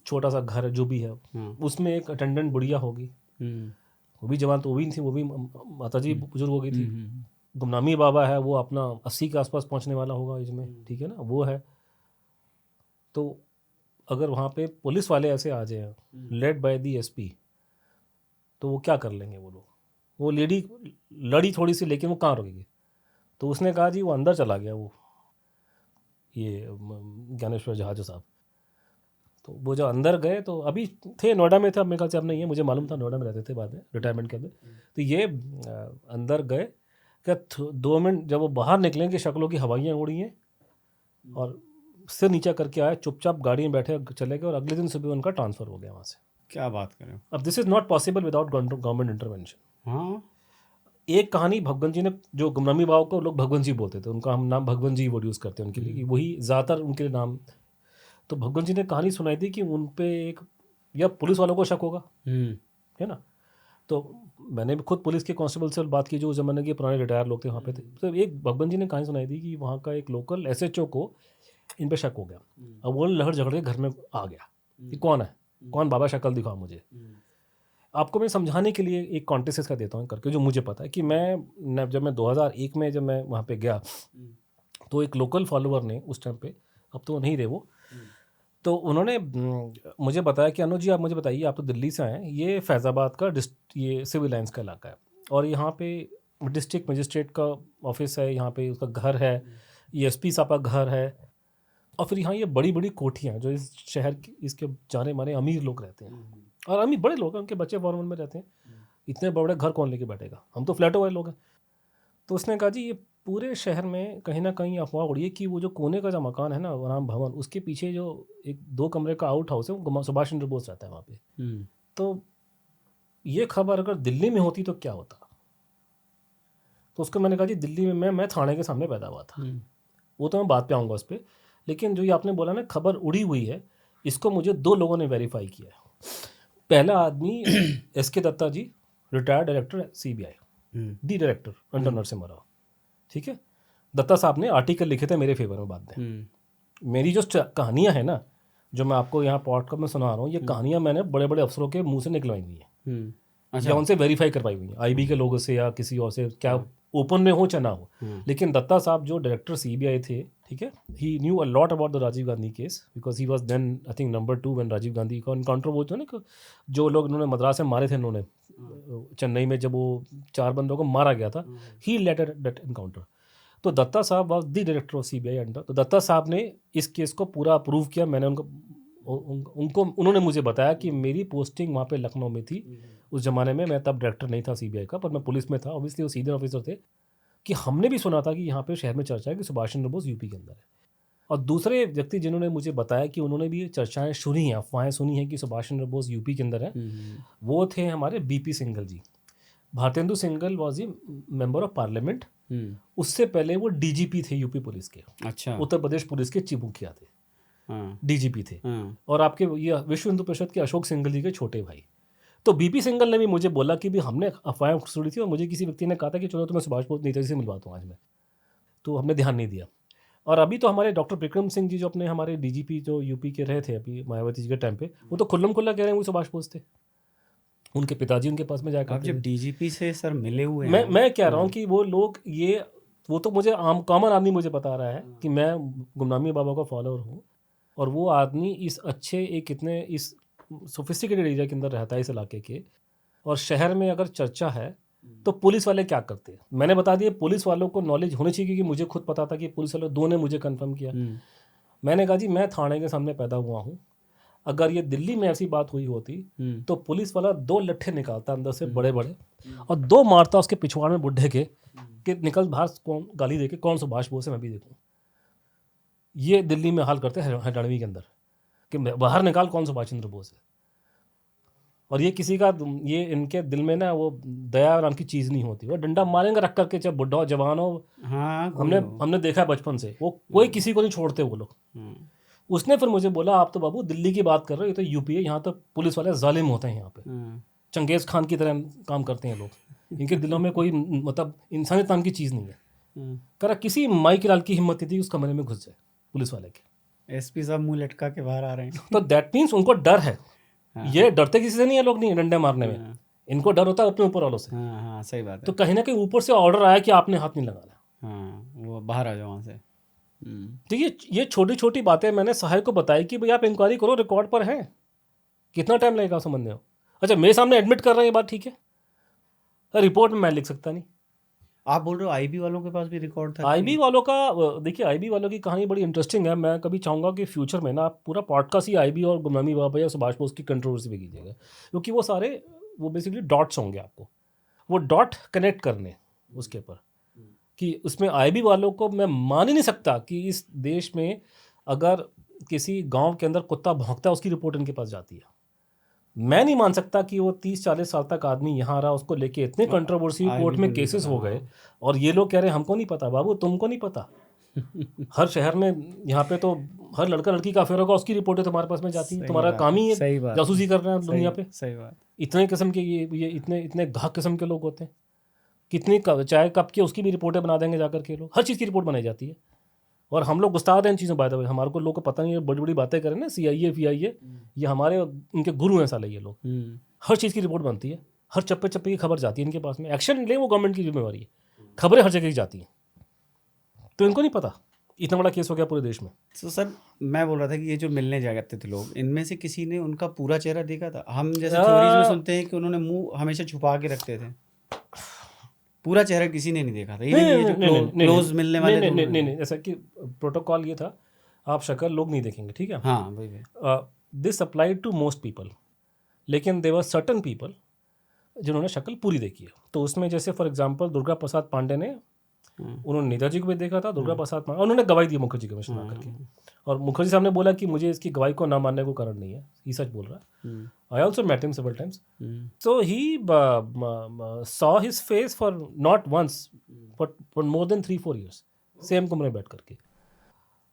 छोटा सा घर है जो भी है, उसमें एक अटेंडेंट बुढ़िया होगी, वो भी जवान तो वो भी थी, वो भी माता जी बुजुर्ग हो गई थी। गुमनामी बाबा है, वो अपना 80 के आसपास पहुंचने वाला होगा एज में, ठीक है ना, वो है। तो अगर वहाँ पे पुलिस वाले ऐसे आ जाए लेड बाय दी SP, तो वो क्या कर लेंगे वो लोग, वो लेडी लड़ी थोड़ी सी, लेकिन वो कहाँ रुकेगी। तो उसने कहा जी वो अंदर चला गया, वो ये ज्ञानेश्वर झा जो साहब, तो वो जो अंदर गए, तो अभी थे नोएडा में थे, अब मेरे ख्याल से अब नहीं है, मुझे मालूम था नोएडा में रहते थे बाद में रिटायरमेंट के अंदर। तो ये अंदर गए, क्या 2 मिनट जब वो बाहर निकलें कि शक्लों की हवाइयाँ उड़ी हैं और सिर नीचा करके आए, चुपचाप गाड़ी में बैठे चले गए, और अगले दिन सुबह उनका ट्रांसफ़र हो गया वहाँ से। क्या बात करें। अब this is not possible without government intervention. हाँ, एक कहानी भगवंत जी ने, जो गुमनामी बाबा को लोग भगवंत जी बोलते थे, उनका हम नाम भगवंत जी वर्ड यूज़ करते हैं उनके लिए, वही ज़्यादातर उनके लिए नाम। तो भगवंत जी ने कहानी सुनाई थी कि उन पे एक, या पुलिस वालों को शक होगा, है ना। तो मैंने भी खुद पुलिस के कांस्टेबल से बात की जो उस ज़माने के पुराने रिटायर लोग थे वहाँ पे थे। तो एक भगवंत जी ने कहानी सुनाई थी कि वहाँ का एक लोकल SHO को इन पे शक हो गया। अब वो लहर झगड़ के घर में आ गया कि कौन है, कौन बाबा, शक्ल दिखाओ मुझे। आपको मैं समझाने के लिए एक कॉन्टेक्स्ट का देता हूँ करके, जो मुझे पता है कि जब मैं 2001 में जब मैं वहाँ पे गया, तो एक लोकल फॉलोअर ने उस टाइम पे अब तो नहीं रहे वो। तो उन्होंने मुझे बताया कि अनुज जी आप मुझे बताइए, आप तो दिल्ली से आए हैं, ये फैज़ाबाद का ये सिविल लाइंस का इलाका है और यहाँ पे डिस्ट्रिक्ट मजिस्ट्रेट का ऑफिस है, यहाँ पे उसका घर है, एसपी साहब का घर है, और फिर यहाँ ये बड़ी बड़ी कोठियाँ हैं जो इस शहर की इसके जाने माने अमीर लोग रहते हैं, और अमीर बड़े लोग हैं, उनके बच्चे फॉरेन में रहते हैं, इतने बड़े घर कौन लेके बैठेगा, हम तो फ्लैटों वाले लोग हैं। तो उसने कहा जी ये पूरे शहर में कहीं ना कहीं अफवाह उड़ी है कि वो जो कोने का जो मकान है ना राम भवन, उसके पीछे जो एक 2 कमरे का आउट हाउस है वो सुभाष चंद्र बोस रहता है वहाँ पे। तो ये खबर अगर दिल्ली में होती तो क्या होता। तो उसको मैंने कहा जी दिल्ली में मैं थाने के सामने पैदा हुआ था, वो तो मैं बात पे आऊँगा उस पर, लेकिन जो ये आपने बोला ना खबर उड़ी हुई है, इसको मुझे 2 लोगों ने वेरीफाई किया है। पहला आदमी S K. Datta ji, retired director CBI, D director under Narasimha Rao, ठीक है। दत्ता साहब ने आर्टिकल लिखे थे मेरे फेवर में बाद में। मेरी जो कहानियाँ हैं ना, जो मैं आपको यहाँ पॉडकास्ट में सुना रहा हूँ, ये कहानियाँ मैंने बड़े बड़े अफसरों के मुंह से निकलवाई हुई हैं, या उनसे वेरीफाई करवाई हुई हैं, IB के लोगों से या किसी और से, क्या ओपन में हो चाहे ना हो। लेकिन दत्ता साहब जो डायरेक्टर CBI थे, ठीक है, he knew a lot about the Rajiv Gandhi case because he was then I think number 2 when Rajiv Gandhi का एनकाउंटर वो जो ना जो लोग उन्होंने मद्रास में मारे थे, उन्होंने चेन्नई में जब वो 4 बंदों को मारा गया था, ही लेड दैट एनकाउंटर। तो दत्ता साहब was the director of CBI under. तो दत्ता साहब ने इस केस को पूरा अप्रूव किया। मैंने उनको उन्होंने मुझे बताया कि मेरी पोस्टिंग वहाँ पे लखनऊ में थी उस ज़माने में, मैं तब डायरेक्टर नहीं था CBI का, पर मैं पुलिस में था, ऑब्वियसली वो सीनियर ऑफिसर थे, कि हमने भी सुना था कि यहाँ पे शहर में चर्चा है कि सुभाष चंद्र बोस यूपी के अंदर है। और दूसरे व्यक्ति जिन्होंने मुझे बताया कि उन्होंने भी ये चर्चाएँ सुनी हैं, अफवाहें सुनी हैं कि सुभाष चंद्र बोस यूपी के अंदर है, वो थे हमारे BP Singhal ji. Bharatendu Singhal was a member of parliament, उससे पहले वो DGP थे यूपी पुलिस के, अच्छा, उत्तर प्रदेश पुलिस के चीफ मुखिया थे, DGP थे, और आपके ये विश्व हिंदू परिषद के अशोक सिंघल जी के छोटे भाई। तो BP सिंघल ने भी मुझे बोला कि भी हमने अफवाहें सुनी थी और मुझे किसी व्यक्ति ने कहा था कि चलो तुम्हें सुभाष बोस नेताजी से मिलवाता हूँ आज मैं, तो हमने ध्यान नहीं दिया। और अभी तो हमारे डॉक्टर बिक्रम सिंह जी जो अपने हमारे DGP जो यूपी के रहे थे अभी मायावती जी के टाइम पे, वो तो खुल्लम खुल्ला कह रहे हैं वो सुभाष बोस थे, उनके पिताजी उनके पास में जाकर। आप जब DGP से सर मिले हुए हैं, मैं कह रहा हूँ कि वो लोग वो तो मुझे कॉमन आदमी मुझे बता रहा है कि मैं गुमनामी बाबा का फॉलोअर हूँ, और वो आदमी इस अच्छे एक इतने इस सोफिस्टिकेटेड एरिया के अंदर रहता है इस इलाके के, और शहर में अगर चर्चा है तो पुलिस वाले क्या करते हैं मैंने बता दिया। पुलिस वालों को नॉलेज होनी चाहिए, क्योंकि मुझे खुद पता था कि पुलिस वाले 2 ने मुझे कंफर्म किया। मैंने कहा जी मैं थाने के सामने पैदा हुआ हूँ, अगर ये दिल्ली में ऐसी बात हुई होती तो पुलिस वाला 2 लट्ठे निकालता अंदर से बड़े बड़े और 2 मारता उसके पिछवाड़ में बुढ़े के कि निकल बाहर, कौन गाली दे के कौन सुभाष बोस है मैं भी देखूँ। ये दिल्ली में हाल करते हैं हरियाणवी के अंदर कि बाहर निकाल कौन सुभाष चंद्र बोस है। और ये किसी का ये इनके दिल में ना वो दया नाम की चीज़ नहीं होती, वो डंडा मारेंगे रख करके, चाहे बुढ़ा हो जवान हो। हाँ, हमने देखा है बचपन से, वो कोई किसी को नहीं छोड़ते वो लोग। उसने फिर मुझे बोला आप तो बाबू दिल्ली की बात कर रहे हो, ये तो यूपी है, यहाँ तो पुलिस वाले जालिम होते हैं, यहाँ पे चंगेज खान की तरह काम करते हैं लोग, इनके दिलों में कोई मतलब इंसानियत नाम की चीज़ नहीं है। करा किसी माई के लाल की हिम्मत नहीं थी उस कमरे में घुस जाए पुलिस वाले के। SP साहब मुंह लटका के बाहर आ रहे हैं तो दैट मीन्स उनको डर है। ये डरते किसी से नहीं है लोग, नहीं डंडे मारने में, इनको डर होता है अपने ऊपर वालों से। हाँ, सही बात है। तो कहीं ना कहीं ऊपर से ऑर्डर आया कि आपने हाथ नहीं लगाना, वो बाहर आ जाओ वहाँ से। तो ये छोटी छोटी बातें मैंने सहायक को बताई कि भाई आप इंक्वायरी करो, रिकॉर्ड पर है, कितना टाइम लगेगा समझने हो। अच्छा मेरे सामने एडमिट कर रहे हैं ये बात, ठीक है, रिपोर्ट में मैं लिख सकता नहीं। आप बोल रहे हो IB वालों के पास भी रिकॉर्ड था? IB वालों का देखिए, IB वालों की कहानी बड़ी इंटरेस्टिंग है। मैं कभी चाहूँगा कि फ्यूचर में ना आप पूरा पॉडकास्ट ही IB और गुमनामी बाबा या सुभाष बोस की कंट्रोवर्सी पे कीजिएगा, क्योंकि वो सारे वो बेसिकली डॉट्स होंगे, आपको वो डॉट कनेक्ट करने उसके ऊपर कि उसमें IB वालों को मैं मान ही नहीं सकता कि इस देश में अगर किसी गाँव के अंदर कुत्ता भौंकता है उसकी रिपोर्ट इनके पास जाती है। मैं नहीं मान सकता कि वो 30-40 साल तक आदमी यहाँ रहा, उसको लेके इतने कंट्रोवर्सी कोर्ट में केसेस हो गए, और ये लोग कह रहे हैं हमको नहीं पता। बाबू तुमको नहीं पता, हर शहर में यहाँ पे तो हर लड़का लड़की का अफेयर होगा, उसकी रिपोर्टें तुम्हारे पास में जाती हैं, तुम्हारा काम ही है जासूसी करना है दुनिया पे। सही बात। इतने किस्म के ये इतने घाक किस्म के लोग होते हैं, कितनी चाय कप के उसकी भी रिपोर्टें बना देंगे जाकर के लोग, हर चीज़ की रिपोर्ट बनाई जाती है। और हम लोग गुस्ताद हैं इन चीज़ों, बाय द वे हमारे को लोग को पता नहीं है, बड़ी बड़ी बातें करें ना CIA FIA, ये हमारे इनके गुरु हैं साले ये लोग। हर चीज़ की रिपोर्ट बनती है, हर चप्पे चप्पे की खबर जाती है इनके पास में, एक्शन ले वो गवर्नमेंट की जिम्मेवारी है, खबरें हर जगह की जाती हैं, तो इनको नहीं पता इतना बड़ा केस हो गया पूरे देश में। तो सर मैं बोल रहा था कि ये जो मिलने जाते थे लोग, इनमें से किसी ने उनका पूरा चेहरा देखा था? हम जैसे थ्योरीज में सुनते हैं कि उन्होंने मुंह हमेशा छुपा के रखते थे, पूरा चेहरा किसी ने नहीं देखा था। इवन ये जो क्लोज मिलने वाले नहीं दोनों नहीं नहीं, ऐसा कि प्रोटोकॉल ये था, आप शक्ल लोग नहीं देखेंगे, ठीक है। हाँ वही this applied to most people, लेकिन देवर सर्टन पीपल जिन्होंने शक्ल पूरी देखी है। तो उसमें जैसे फॉर एग्जांपल दुर्गा प्रसाद पांडे ने, उन्होंने नेताजी को भी देखा था, दुर्गा प्रसाद पांडे, उन्होंने गवाही दी मुखर्जी कमीशन ला करके, और मुखर्जी साहब ने बोला कि मुझे इसकी गवाही को ना मानने को कारण नहीं है, ये सच बोल रहा है। I also met him several times, so he saw his face for not once for more than 3-4 years, same कमरे में बैठ करके।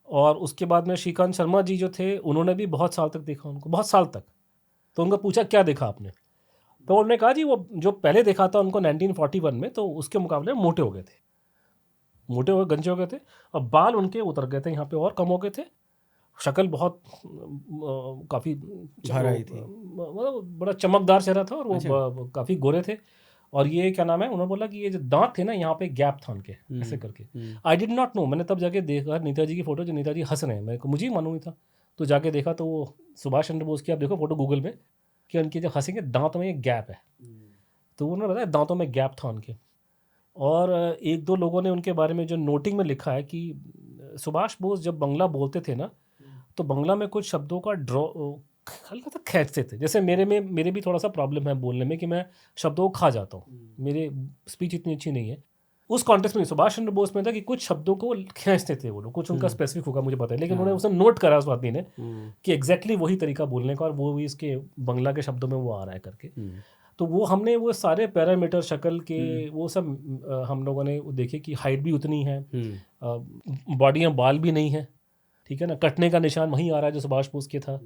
और उसके बाद में श्रीकांत शर्मा जी जो थे, उन्होंने भी बहुत साल तक देखा उनको, बहुत साल तक। तो उनको पूछा क्या देखा आपने, तो उन्होंने कहा जी वो जो पहले देखा था उनको 1941 में, तो उसके मुकाबले मोटे हो गए थे, मोटे हो गए, गंजे हो गए थे, और बाल उनके उतर गए थे यहाँ पे और कम हो गए थे, शक्ल बहुत काफ़ी भराई थी, मतलब बड़ा चमकदार चेहरा था, और वो काफ़ी गोरे थे। और ये क्या नाम है, उन्होंने बोला कि ये जो दांत थे ना, यहाँ पे गैप था उनके, ऐसे करके। आई डिड नॉट नो, मैंने तब जाके देखा नेताजी की फ़ोटो, जो नेताजी हंस रहे हैं, मेरे को मुझे ही मालूम नहीं था। तो जाके देखा तो वो सुभाष चंद्र बोस की, आप देखो फोटो गूगल में, कि उनके जो हंसेंगे दांतों में एक गैप है। तो उन्होंने बताया दांतों में गैप था उनके। और 1-2 लोगों ने उनके बारे में जो नोटिंग में लिखा है कि सुभाष बोस जब बंगला बोलते थे ना, तो बंगला में कुछ शब्दों का हल्का सा खींचते थे। जैसे मेरे भी थोड़ा सा प्रॉब्लम है बोलने में, कि मैं शब्दों को खा जाता हूँ, मेरे स्पीच इतनी अच्छी नहीं है। उस कॉन्टेक्स्ट में सुभाष चंद्र बोस में था कि कुछ शब्दों को खींचते थे वो लोग, कुछ उनका स्पेसिफिक होगा मुझे पता है, लेकिन उन्होंने उसे नोट करा उस आदमी ने कि एग्जैक्टली वही तरीका बोलने का, और वो भी इसके बंगला के शब्दों में वो आ रहा है करके। तो वो हमने वो सारे पैरामीटर शक्ल के वो सब हम लोगों ने देखे कि हाइट भी उतनी है, बॉडी में बाल भी नहीं है, ठीक है ना, कटने का निशान वहीं आ रहा है जो सुभाष बोस के था।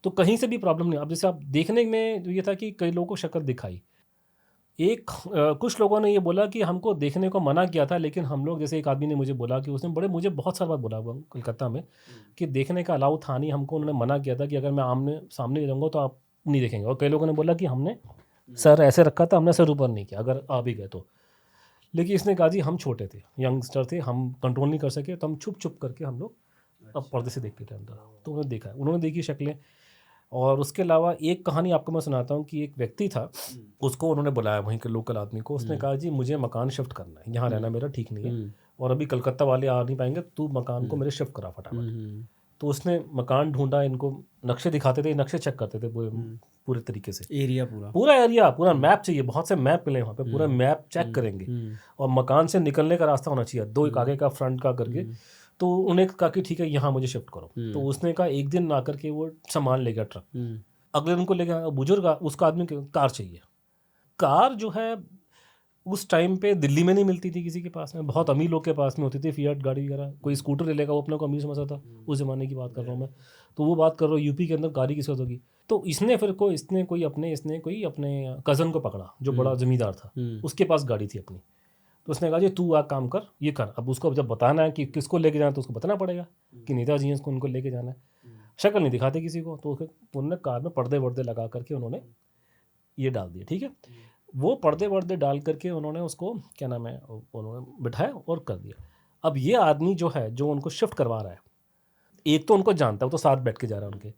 तो कहीं से भी प्रॉब्लम नहीं। अब जैसे आप देखने में ये था कि कई लोगों को शक्ल दिखाई, कुछ लोगों ने ये बोला कि हमको देखने को मना किया था, लेकिन हम लोग, जैसे एक आदमी ने मुझे बोला कि उसने मुझे बहुत साल बाद बोला कलकत्ता में, कि देखने का अलाउ था नहीं, हमको उन्होंने मना किया था कि अगर मैं आमने सामने जाऊँगा तो आप नहीं देखेंगे। और कई लोगों ने बोला कि हमने सर ऐसे रखा था, हमने सर ऊपर नहीं किया अगर आ भी गए तो। लेकिन इसने कहा जी हम छोटे थे, यंगस्टर थे, हम कंट्रोल नहीं कर सके, तो हम छुप करके हम लोग अब पर्दे से देखते थे अंदर। तो उन्होंने देखा, उन्होंने देखी शक्लें। और उसके अलावा एक कहानी आपको मैं सुनाता हूँ कि एक व्यक्ति था, उसको उन्होंने बुलाया, वहीं के लोकल आदमी को। उसने कहा जी मुझे मकान शिफ्ट करना है, यहाँ रहना मेरा ठीक नहीं है, और अभी कलकत्ता वाले आ नहीं पाएंगे, तू मकान को मेरे शिफ्ट करा फटाफट। तो उसने मकान ढूंढा, इनको नक्शे दिखाते थे, नक्शे चेक करते थे पूरे तरीके से, एरिया पूरा मैप चाहिए, बहुत से मैप मिले वहाँ पे, पूरा मैप चेक करेंगे, और मकान से निकलने का रास्ता होना चाहिए, 2 एक आगे का फ्रंट का करके। तो उन्हें कहा कि ठीक है यहाँ मुझे शिफ्ट करो। तो उसने कहा एक दिन ना करके वो सामान ले गया ट्रक, अगले दिन को ले गया, बुजुर्ग उसका आदमी कार चाहिए। कार जो है उस टाइम पे दिल्ली में नहीं मिलती थी किसी के पास में, बहुत अमीर लोग के पास में होती थी, फिएट गाड़ी वगैरह, कोई स्कूटर ले लेगा वो अपने को अमीर समझता था, उस ज़माने की बात कर रहा हूँ मैं। तो वो बात कर रहा हूँ यूपी के अंदर गाड़ी किस होगी। तो इसने कोई अपने कज़न को पकड़ा जो बड़ा ज़मींदार था, उसके पास गाड़ी थी अपनी। तो उसने कहा जी तू आ काम कर, ये कर। अब उसको जब बताना है कि किसको लेके जाना है, तो उसको बताना पड़ेगा कि नेताजी हैं, उनको लेके जाना है। शक्ल नहीं दिखाते किसी को, तो उन्होंने कार में पर्दे वर्दे लगा करके उन्होंने ये डाल दिए, ठीक है। वो पर्दे वर्दे डाल करके उन्होंने उसको क्या नाम है, उन्होंने बिठाया और कर दिया। अब ये आदमी जो है, जो उनको शिफ्ट करवा रहा है, एक तो उनको जानता है, वो तो साथ बैठ के जा रहा है उनके।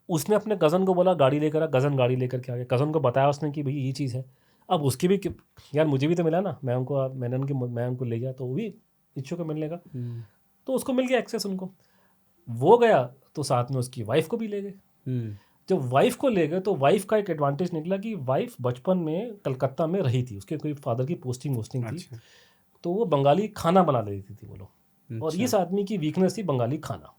उसने अपने कज़न को बोला गाड़ी लेकर आ, कज़न गाड़ी लेकर के आ गया, कज़न को बताया उसने कि भाई ये चीज़ है। अब उसकी भी यार मुझे भी तो मिला ना, मैं उनको ले गया, तो वो भी इच्छुक है मिलने का, तो उसको मिल गया एक्सेस उनको। वो गया तो साथ में उसकी वाइफ को भी ले गए। जब वाइफ को ले गए तो वाइफ का एक एडवांटेज निकला कि वाइफ बचपन में कलकत्ता में रही थी, उसके कोई फादर की पोस्टिंग थी, तो वो बंगाली खाना बना लेती थी वो लोग। और इस आदमी की वीकनेस थी बंगाली खाना।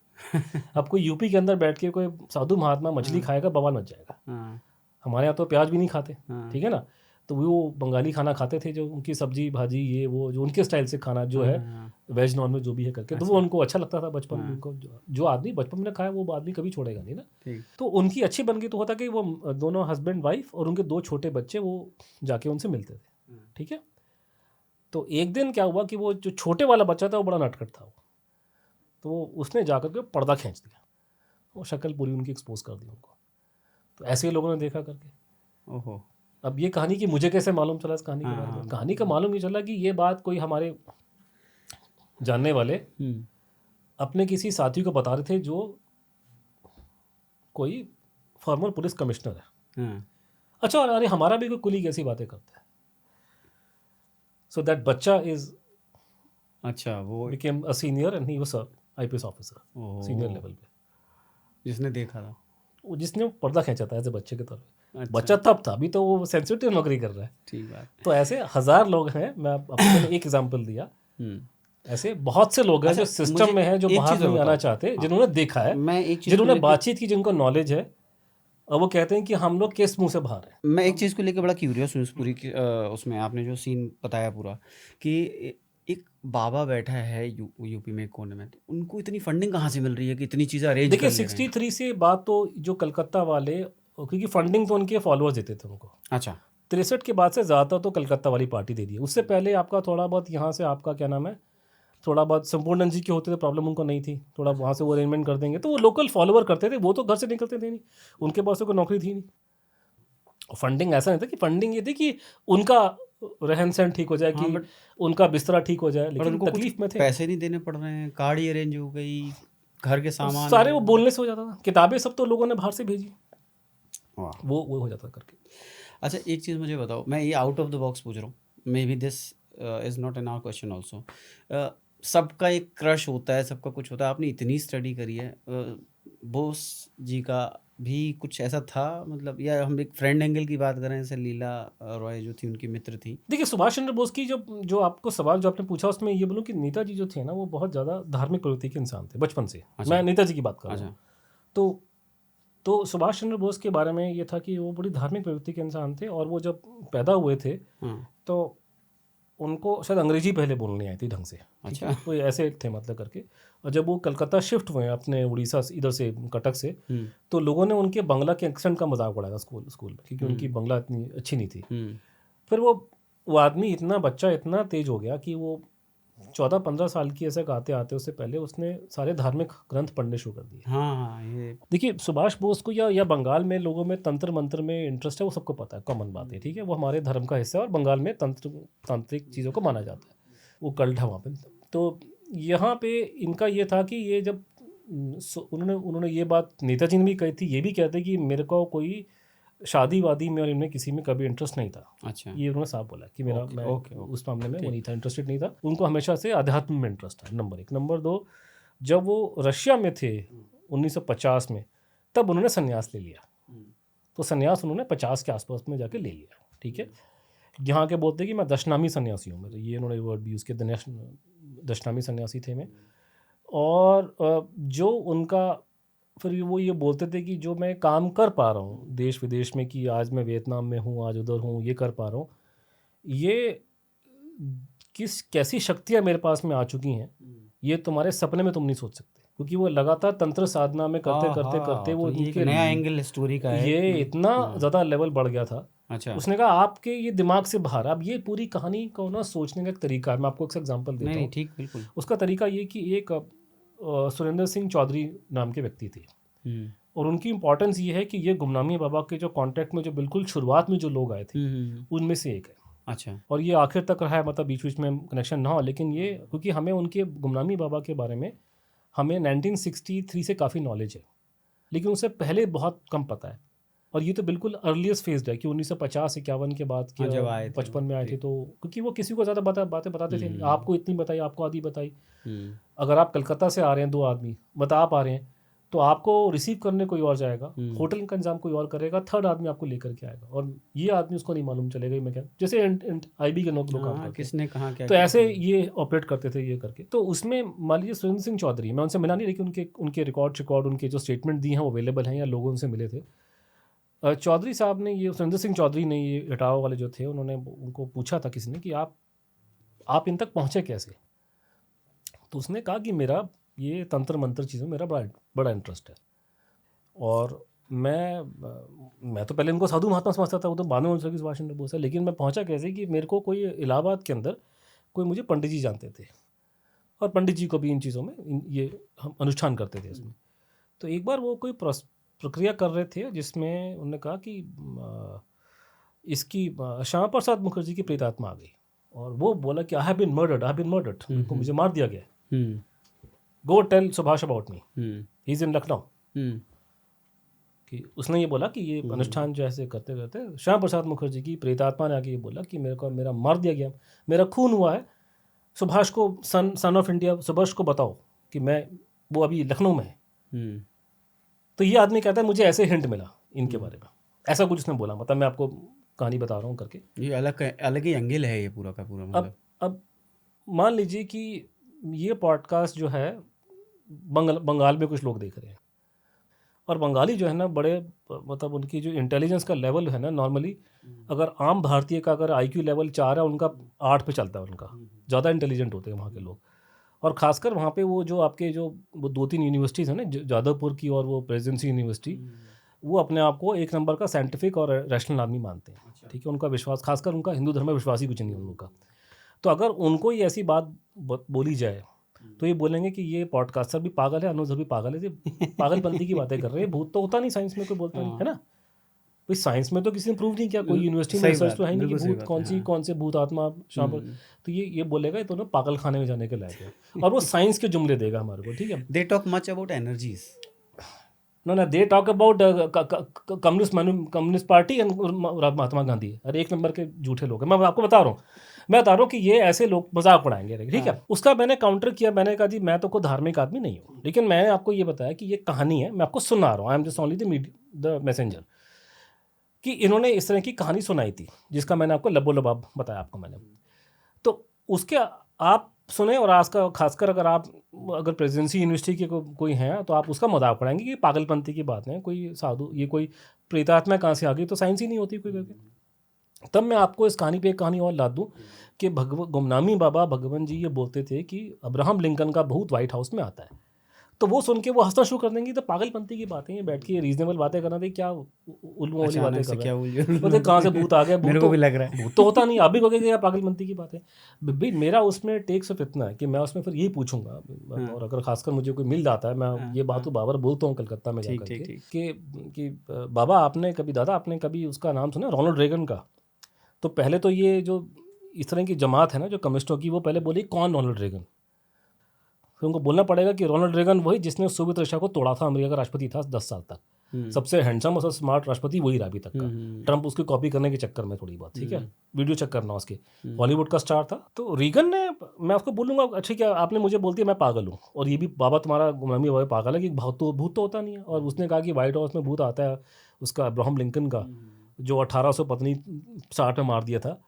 अब कोई यूपी के अंदर बैठ के कोई साधु महात्मा मछली खाएगा, बवाल मच जाएगा। हमारे यहाँ तो प्याज भी नहीं खाते, ठीक है ना। तो वो बंगाली खाना खाते थे, जो उनकी सब्जी भाजी ये वो जो उनके स्टाइल से खाना जो है, वेज नॉन वेज जो भी है करके, तो वो उनको अच्छा लगता था बचपन में। उनको जो आदमी बचपन में खाया वो आदमी कभी छोड़ेगा नहीं ना। तो उनकी अच्छी बन गई, तो होता कि वो दोनों हस्बैंड वाइफ और उनके 2 छोटे बच्चे वो जाके उनसे मिलते थे, ठीक है। तो एक दिन क्या हुआ कि वो जो छोटे वाला बच्चा था वो बड़ा नटखट था, तो उसने जा करके पर्दा खींच दिया, वो शक्ल पूरी उनकी एक्सपोज कर दी उनको। तो ऐसे ही लोगों ने देखा करके। ओहो। अब ये कहानी की मुझे कैसे मालूम चला इस कहानी के बारे में, कहानी का मालूम ये चला कि ये बात कोई हमारे जानने वाले अपने किसी साथी को बता रहे थे जो कोई फॉर्मर पुलिस कमिश्नर है। हाँ, अच्छा, और अरे हमारा भी कोई कुलीग ऐसी बातें करता है। सो दैट बच्चा इज अच्छा वो became a senior and he was a IPS officer oh, senior level पे। जिसने देखा था। वो जिसने वो पर्दा खींचा था ऐसे बच्चे के तौर पे। अच्छा, बच्चा तब था, अभी तो वो सेंसिटिव नौकरी कर रहा है। ठीक बात। तो ऐसे 1000 लोग हैं। मैं आपको मैंने एक एग्जांपल दिया, हम्म, ऐसे बहुत से लोग हैं अच्छा, जो सिस्टम मुझे में हैं, जो एक बाहर चीज़ और नहीं आना बताओ। चाहते, हाँ, जिन्होंने देखा है, मैं एक चीज़ को जिन्होंने लेके बातचीत की, जिनको नॉलेज है, और वो कहते हैं कि हम लोग किस मुंह से बाहर हैं। मैं एक चीज़ को लेके बड़ा क्यूरियस हूँ इस पूरी उसमें आपने जो सीन बताया पूरा कि एक बाबा बैठा है यूपी में एक कोने में, तो उनको इतनी फंडिंग कहाँ से मिल रही है कि इतनी चीज़ें अरेंज देखिए कर ले रहे हैं? 63 से बात तो जो कलकत्ता वाले, क्योंकि फंडिंग तो उनके फॉलोअर्स देते थे उनको। अच्छा, 63 के बाद से ज़्यादा तो कलकत्ता वाली पार्टी दे दी है। उससे पहले आपका थोड़ा बहुत यहाँ से, आपका क्या नाम है, थोड़ा बहुत संपूर्णन जी के होते थे, प्रॉब्लम उनको नहीं थी, थोड़ा वहाँ से वो अरेंजमेंट कर देंगे, तो वो लोकल फॉलोअर करते थे। वो तो घर से निकलते थे नहीं, उनके पास तो कोई नौकरी थी नहीं। फंडिंग ऐसा नहीं था कि फंडिंग ये थी कि उनका रहन सहन ठीक हो जाए, हाँ, कि बट उनका बिस्तरा ठीक हो जाए, लेकिन उनको कुछ तकलीफ में थे। पैसे नहीं देने पड़ रहे हैं, गाड़ी अरेंज हो गई, घर के सामान सारे वो है। बोलने से हो जाता था, किताबें सब तो लोगों ने बाहर से भेजी, वाह। वो हो जाता करके। अच्छा, एक चीज़ मुझे बताओ, मैं ये आउट ऑफ द बॉक्स पूछ रहा हूँ, may be this is not an hour question also. सबका एक क्रश होता है, सबका कुछ होता है, आपने इतनी स्टडी करी है, बोस जी का भी कुछ ऐसा था, मतलब, या हम एक फ्रेंड एंगल की बात करें, जैसे लीला रॉय जो थी उनकी मित्र थी। देखिए सुभाष चंद्र बोस की जो आपको सवाल जो आपने पूछा, उसमें ये बोलूँ कि नेताजी जो थे ना, वो बहुत ज़्यादा धार्मिक प्रवृत्ति के इंसान थे बचपन से। अच्छा। मैं नेताजी की बात कर रहा अच्छा, हूँ। तो सुभाष चंद्र बोस के बारे में ये था कि वो बड़ी धार्मिक प्रवृत्ति के इंसान थे, और वो जब पैदा हुए थे हाँ, तो उनको शायद अंग्रेजी पहले बोलनी आई थी ढंग से। ठीक है, अच्छा। वो ऐसे थे मतलब करके। और जब वो कलकत्ता शिफ्ट हुए अपने उड़ीसा से, इधर से कटक से, तो लोगों ने उनके बंगला के एक्सेंट का मजाक उड़ाया था स्कूल में, क्योंकि उनकी बंगला इतनी अच्छी नहीं थी। फिर वो आदमी इतना बच्चा इतना तेज हो गया कि वो 14-15 साल की ऐसे आते आते, उससे पहले उसने सारे धार्मिक ग्रंथ पढ़ने शुरू कर दिए। हाँ, हाँ, ये देखिए सुभाष बोस को या बंगाल में लोगों में तंत्र मंत्र में इंटरेस्ट है, वो सबको पता है, कॉमन बात है। ठीक है, वो हमारे धर्म का हिस्सा है, और बंगाल में तांत्रिक चीज़ों को माना जाता है, वो कल्ट है वहाँ पे। तो यहाँ पे इनका ये था कि ये जब उन्होंने ये बात नेताजी ने भी कही थी, ये भी कहते कि मेरे को कोई शादी वादी में और इनमें किसी में कभी इंटरेस्ट नहीं था। अच्छा, ये उन्होंने साफ बोला कि मेरा मैं ओके, उस मामले में वो नहीं था, इंटरेस्टेड नहीं था। उनको हमेशा से अध्यात्म में इंटरेस्ट था, नंबर 1। नंबर 2, जब वो रशिया में थे 1950 में, तब उन्होंने संन्यास ले लिया। तो संन्यास उन्होंने 50 के आसपास में जाके ले लिया। ठीक है, यहाँ के बोलते कि मैं दशनामी सन्यासी हूँ, ये उन्होंने वर्ड भी यूज़ किया, दशनामी सन्यासी थे मैं। और जो उनका फिर वो ये बोलते थे कि जो मैं काम कर पा रहा हूँ देश विदेश में, कि आज मैं वियतनाम में हूँ, आज उधर हूँ, ये कर पा रहा हूँ, ये कैसी शक्तियाँ मेरे पास में आ चुकी हैं, ये तुम्हारे सपने में तुम नहीं सोच सकते। क्योंकि वो लगातार तंत्र साधना में करते करते वो तो ये एक उनके नया एंगल स्टोरी का है ये कि इतना ज़्यादा लेवल बढ़ गया था। अच्छा, उसने कहा आपके ये दिमाग से बाहर, अब ये पूरी कहानी को ना सोचने का एक तरीका है। मैं आपको एक एग्जांपल देता नहीं, हूँ। ठीक, बिल्कुल। उसका तरीका ये कि एक सुरेंद्र सिंह चौधरी नाम के व्यक्ति थे, और उनकी इंपॉर्टेंस ये है कि ये गुमनामी बाबा के जो कॉन्टेक्ट में जो बिल्कुल शुरुआत में जो लोग आए थे, उनमें से एक है। अच्छा, और ये आखिर तक रहा है, मतलब बीच बीच में कनेक्शन ना हो, लेकिन ये क्योंकि हमें उनके गुमनामी बाबा के बारे में हमें 1963 से काफ़ी नॉलेज है, लेकिन उससे पहले बहुत कम पता है। और ये तो बिल्कुल अर्लीस्ट फेज है कि 1950-51 के बाद हाँ, के जब आए थे 55 में आए थे। तो क्योंकि वो किसी को ज़्यादा बातें बताते थे नहीं, आपको इतनी बताई, आपको आधी बताई। अगर आप कलकत्ता से आ रहे हैं 2 आदमी, आप आ रहे हैं, तो आपको रिसीव करने कोई और जाएगा, होटल का इंतजाम कोई और करेगा, थर्ड आदमी आपको लेकर के आएगा, और ये आदमी उसको नहीं मालूम चलेगा मैं क्या, जैसे IB के लोग काम करते हैं, किसने कहाँ क्या तो ऐसे ये ऑपरेट करते थे ये करके। तो उसमें मान लीजिए सुरेंद्र सिंह चौधरी, मैं उनसे मिला नहीं, लेकिन उनके रिकॉर्ड उनके जो स्टेटमेंट दिए हैं वो अवेलेबल हैं, या लोगों उनसे मिले थे। चौधरी साहब ने, ये सुरेंद्र सिंह चौधरी ने, ये इटावा वाले जो थे, उन्होंने उनको पूछा था किसी ने कि आप इन तक पहुँचे कैसे। तो उसने कहा कि मेरा ये तंत्र मंत्र चीज़ों में मेरा बड़ा इंटरेस्ट है, और मैं तो पहले इनको साधु महात्मा समझता था, वो तो बाद में उनसे सुभाष चंद्र बोस है। लेकिन मैं पहुंचा कैसे कि मेरे को कोई इलाहाबाद के अंदर कोई मुझे पंडित जी जानते थे, और पंडित जी को भी इन चीज़ों में ये हम अनुष्ठान करते थे इसमें। तो एक बार वो कोई प्रक्रिया कर रहे थे जिसमें उन्होंने कहा कि इसकी श्यामा प्रसाद मुखर्जी की प्रेतात्मा आ गई, और वो बोला कि आई हैव बीन मर्डर्ड, उनको मुझे मार दिया गया। Go tell Subhash about me, hmm, he is in Lucknow. Hmm, कि उसने ये बोला कि ये अनुष्ठान जो ऐसे करते करते श्याम प्रसाद मुखर्जी की प्रेतात्मा ने आके ये बोला कि मेरा मार दिया गया, मेरा खून हुआ है, सुभाष को सन ऑफ इंडिया सुभाष को बताओ कि मैं वो अभी लखनऊ में है। हम्म, तो ये आदमी कहता है मुझे ऐसे हिंट मिला इनके बारे में, ऐसा कुछ उसने बोला। मतलब मैं आपको कहानी बता रहा हूँ करके। ये अलग ही एंगल है ये पूरा का पूरा, मतलब। अब मान लीजिए कि ये पॉडकास्ट जो है बंगाल में कुछ लोग देख रहे हैं, और बंगाली जो है ना बड़े मतलब उनकी जो इंटेलिजेंस का लेवल है ना, नॉर्मली अगर आम भारतीय का अगर IQ लेवल 4 है, उनका 8 पे चलता है, उनका ज़्यादा इंटेलिजेंट होते हैं वहाँ के लोग। और ख़ासकर वहाँ पे वो जो आपके जो वो 2-3 यूनिवर्सिटीज़ हैं ना, जादवपुर की और वो प्रेसिडेंसी यूनिवर्सिटी, वो अपने आप को एक नंबर का साइंटिफिक और रैशनल आदमी मानते हैं। ठीक है, उनका विश्वास, खासकर उनका हिंदू धर्म में विश्वास ही कुछ नहीं है उन लोगों का। तो अगर उनको ही ऐसी बात बोली जाए तो ये बोलेंगे कि ये पॉडकास्टर भी पागल है, अनुज भी पागल है, ये पागलपंथी की बातें कर रहे हैं। भूत तो होता नहीं साइंस में, कोई बोलता नहीं है ना भाई। साइंस में तो किसी ने प्रूव नहीं किया, कोई यूनिवर्सिटी में रिसर्च तो है नहीं कि भूत कौन से भूत आत्मा शाम पर। तो ये बोलेगा ये तो ना पागल खाने में जाने के लायक है, और वो साइंस के जुमले देगा हमारे को। ठीक है, they talk much about energies. ना they talk about communist party and Mahatma Gandhi. अरे एक नंबर के झूठे लोग हैं, मैं आपको बता रहा हूँ कि ये ऐसे लोग मजाक उड़ाएंगे। ठीक है, उसका मैंने काउंटर किया, मैंने कहा जी मैं तो कोई धार्मिक आदमी नहीं हूँ, लेकिन मैंने आपको ये बताया कि ये कहानी है, मैं आपको सुना रहा हूँ, I am just only the messenger. कि इन्होंने इस तरह की कहानी सुनाई थी जिसका मैंने आपको लबो लबाब बताया आपको मैंने। तो उसके आप सुने, और आज का खासकर अगर प्रेसिडेंसी यूनिवर्सिटी के कोई हैं तो आप उसका मजाक उड़ाएंगे कि पागलपंथी की बात है, कोई साधु, ये कोई प्रेतात्मा कहाँ से आ गई, तो साइंस ही नहीं होती कोई करके। तब मैं आपको इस कहानी पे एक कहानी और ला दूं कि गुमनामी बाबा भगवान जी ये बोलते थे कि अब्राहम लिंकन का भूत व्हाइट हाउस में आता है। तो वो सुन के वो हंसना शुरू कर देंगे, तो पागलपंथी की बातें हैं, बैठ के रीजनेबल बातें करना थी, क्या उल्लू वाली बातें कर रहे हैं, बोलते कहाँ से भूत आ गया, मेरे को भी लग रहा है भूत तो होता नहीं, आप भी कहोगे क्या पागलपंथी की बात है भाई। मेरा उसमें टेक सिर्फ इतना है कि मैं उसमें फिर यही पूछूंगा, और अगर खासकर मुझे कोई मिल जाता है, मैं ये बात तो बाबर बोलता हूँ कलकत्ता में जाकर के कि बाबा आपने कभी, दादा आपने कभी उसका नाम सुना रोनाल्ड रेगन का? तो पहले तो ये जो इस तरह की जमात है ना जो कम्युनिस्टों की, वो पहले बोली कौन रोनाल्ड रेगन। फिर उनको बोलना पड़ेगा कि रोनाल्ड रेगन वही जिसने सोवियत रशिया को तोड़ा था, अमेरिका का राष्ट्रपति था 10 साल तक, सबसे हैंडसम और सबसे स्मार्ट राष्ट्रपति वही रहा अभी तक का। ट्रंप उसकी कॉपी करने के चक्कर में थोड़ी बात, ठीक है, वीडियो चेक करना उसके, हॉलीवुड का स्टार था। तो रीगन ने, मैं आपको बोलूँगा अच्छा क्या आपने मुझे बोलती है मैं पागल हूँ, और ये भी बाबा तुम्हारा गुमनामी बाबा पागल है कि भूत तो होता नहीं है। और उसने कहा कि व्हाइट हाउस में भूत आता है उसका अब्राहम लिंकन का, जो 1860 में मार दिया था।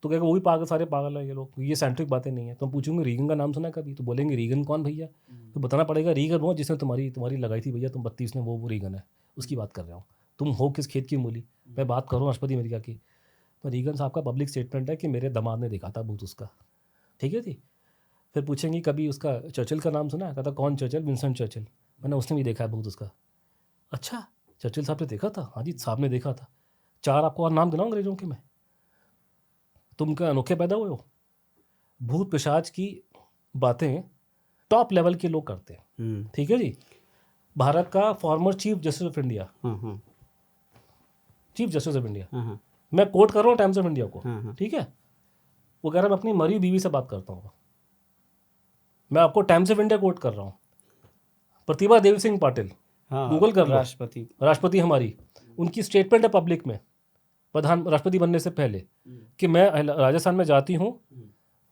तो कहेगा वो भी पागल, सारे पागल है ये लोग, ये साइंटिफिक बातें नहीं है। तो हम पूछेंगे रीगन का नाम सुना कभी? तो बोलेंगे रीगन कौन भैया? तो बताना पड़ेगा रीगन वो जिसने तुम्हारी लगाई थी भैया, तुम 32 में, वो रीगन है, उसकी बात कर रहा हूँ। तुम हो किस खेत की मूली? मैं बात करूँ राष्ट्रपति अमेरिका की, तो रीगन साहब का पब्लिक स्टेटमेंट है कि मेरे दामाद ने देखा था भूत उसका। ठीक है जी। फिर पूछेंगे कभी उसका चर्चिल का नाम सुना है? कहता कौन चर्चिल? Winston Churchill. मैंने उसने भी देखा है भूत उसका। अच्छा चर्चिल साहब ने देखा था? हाँ जी साहब ने देखा था। 4 आपको और नाम गिनाऊं अंग्रेजों के मैं, तुम क्या अनोखे पैदा हुए हो? भूत पिशाच की बातें टॉप लेवल के लोग करते हैं। ठीक है जी। भारत का former chief justice of India, chief justice of India, मैं कोट कर रहा हूँ टाइम्स ऑफ इंडिया को, ठीक है, वो कह रहा है मैं अपनी मरी बीवी से बात करता हूँ। मैं आपको टाइम्स ऑफ इंडिया कोट कर रहा हूँ। प्रतिभा देवी सिंह पाटिल, गूगल कर लो, राष्ट्रपति हमारी, उनकी स्टेटमेंट है पब्लिक में राष्ट्रपति बनने से पहले कि मैं राजस्थान में जाती हूँ,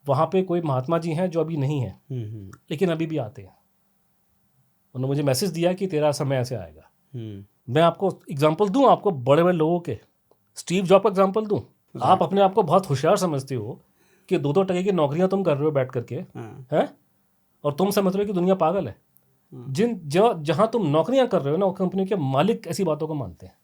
वहाँ पे कोई महात्मा जी हैं जो अभी नहीं हैं लेकिन अभी भी आते हैं। उन्होंने मुझे मैसेज दिया कि तेरा समय ऐसे आएगा। मैं आपको एग्जांपल दूं, आपको बड़े बड़े लोगों के, स्टीव जॉब का एग्जांपल दूं। आप अपने आप को बहुत होशियार समझते हो कि 2-2 टके की नौकरियां तुम कर रहे हो बैठ करके, हैं, और तुम समझ रहे हो कि दुनिया पागल है। जहाँ तुम नौकरियां कर रहे हो ना, वो कंपनी के मालिक ऐसी बातों को मानते हैं।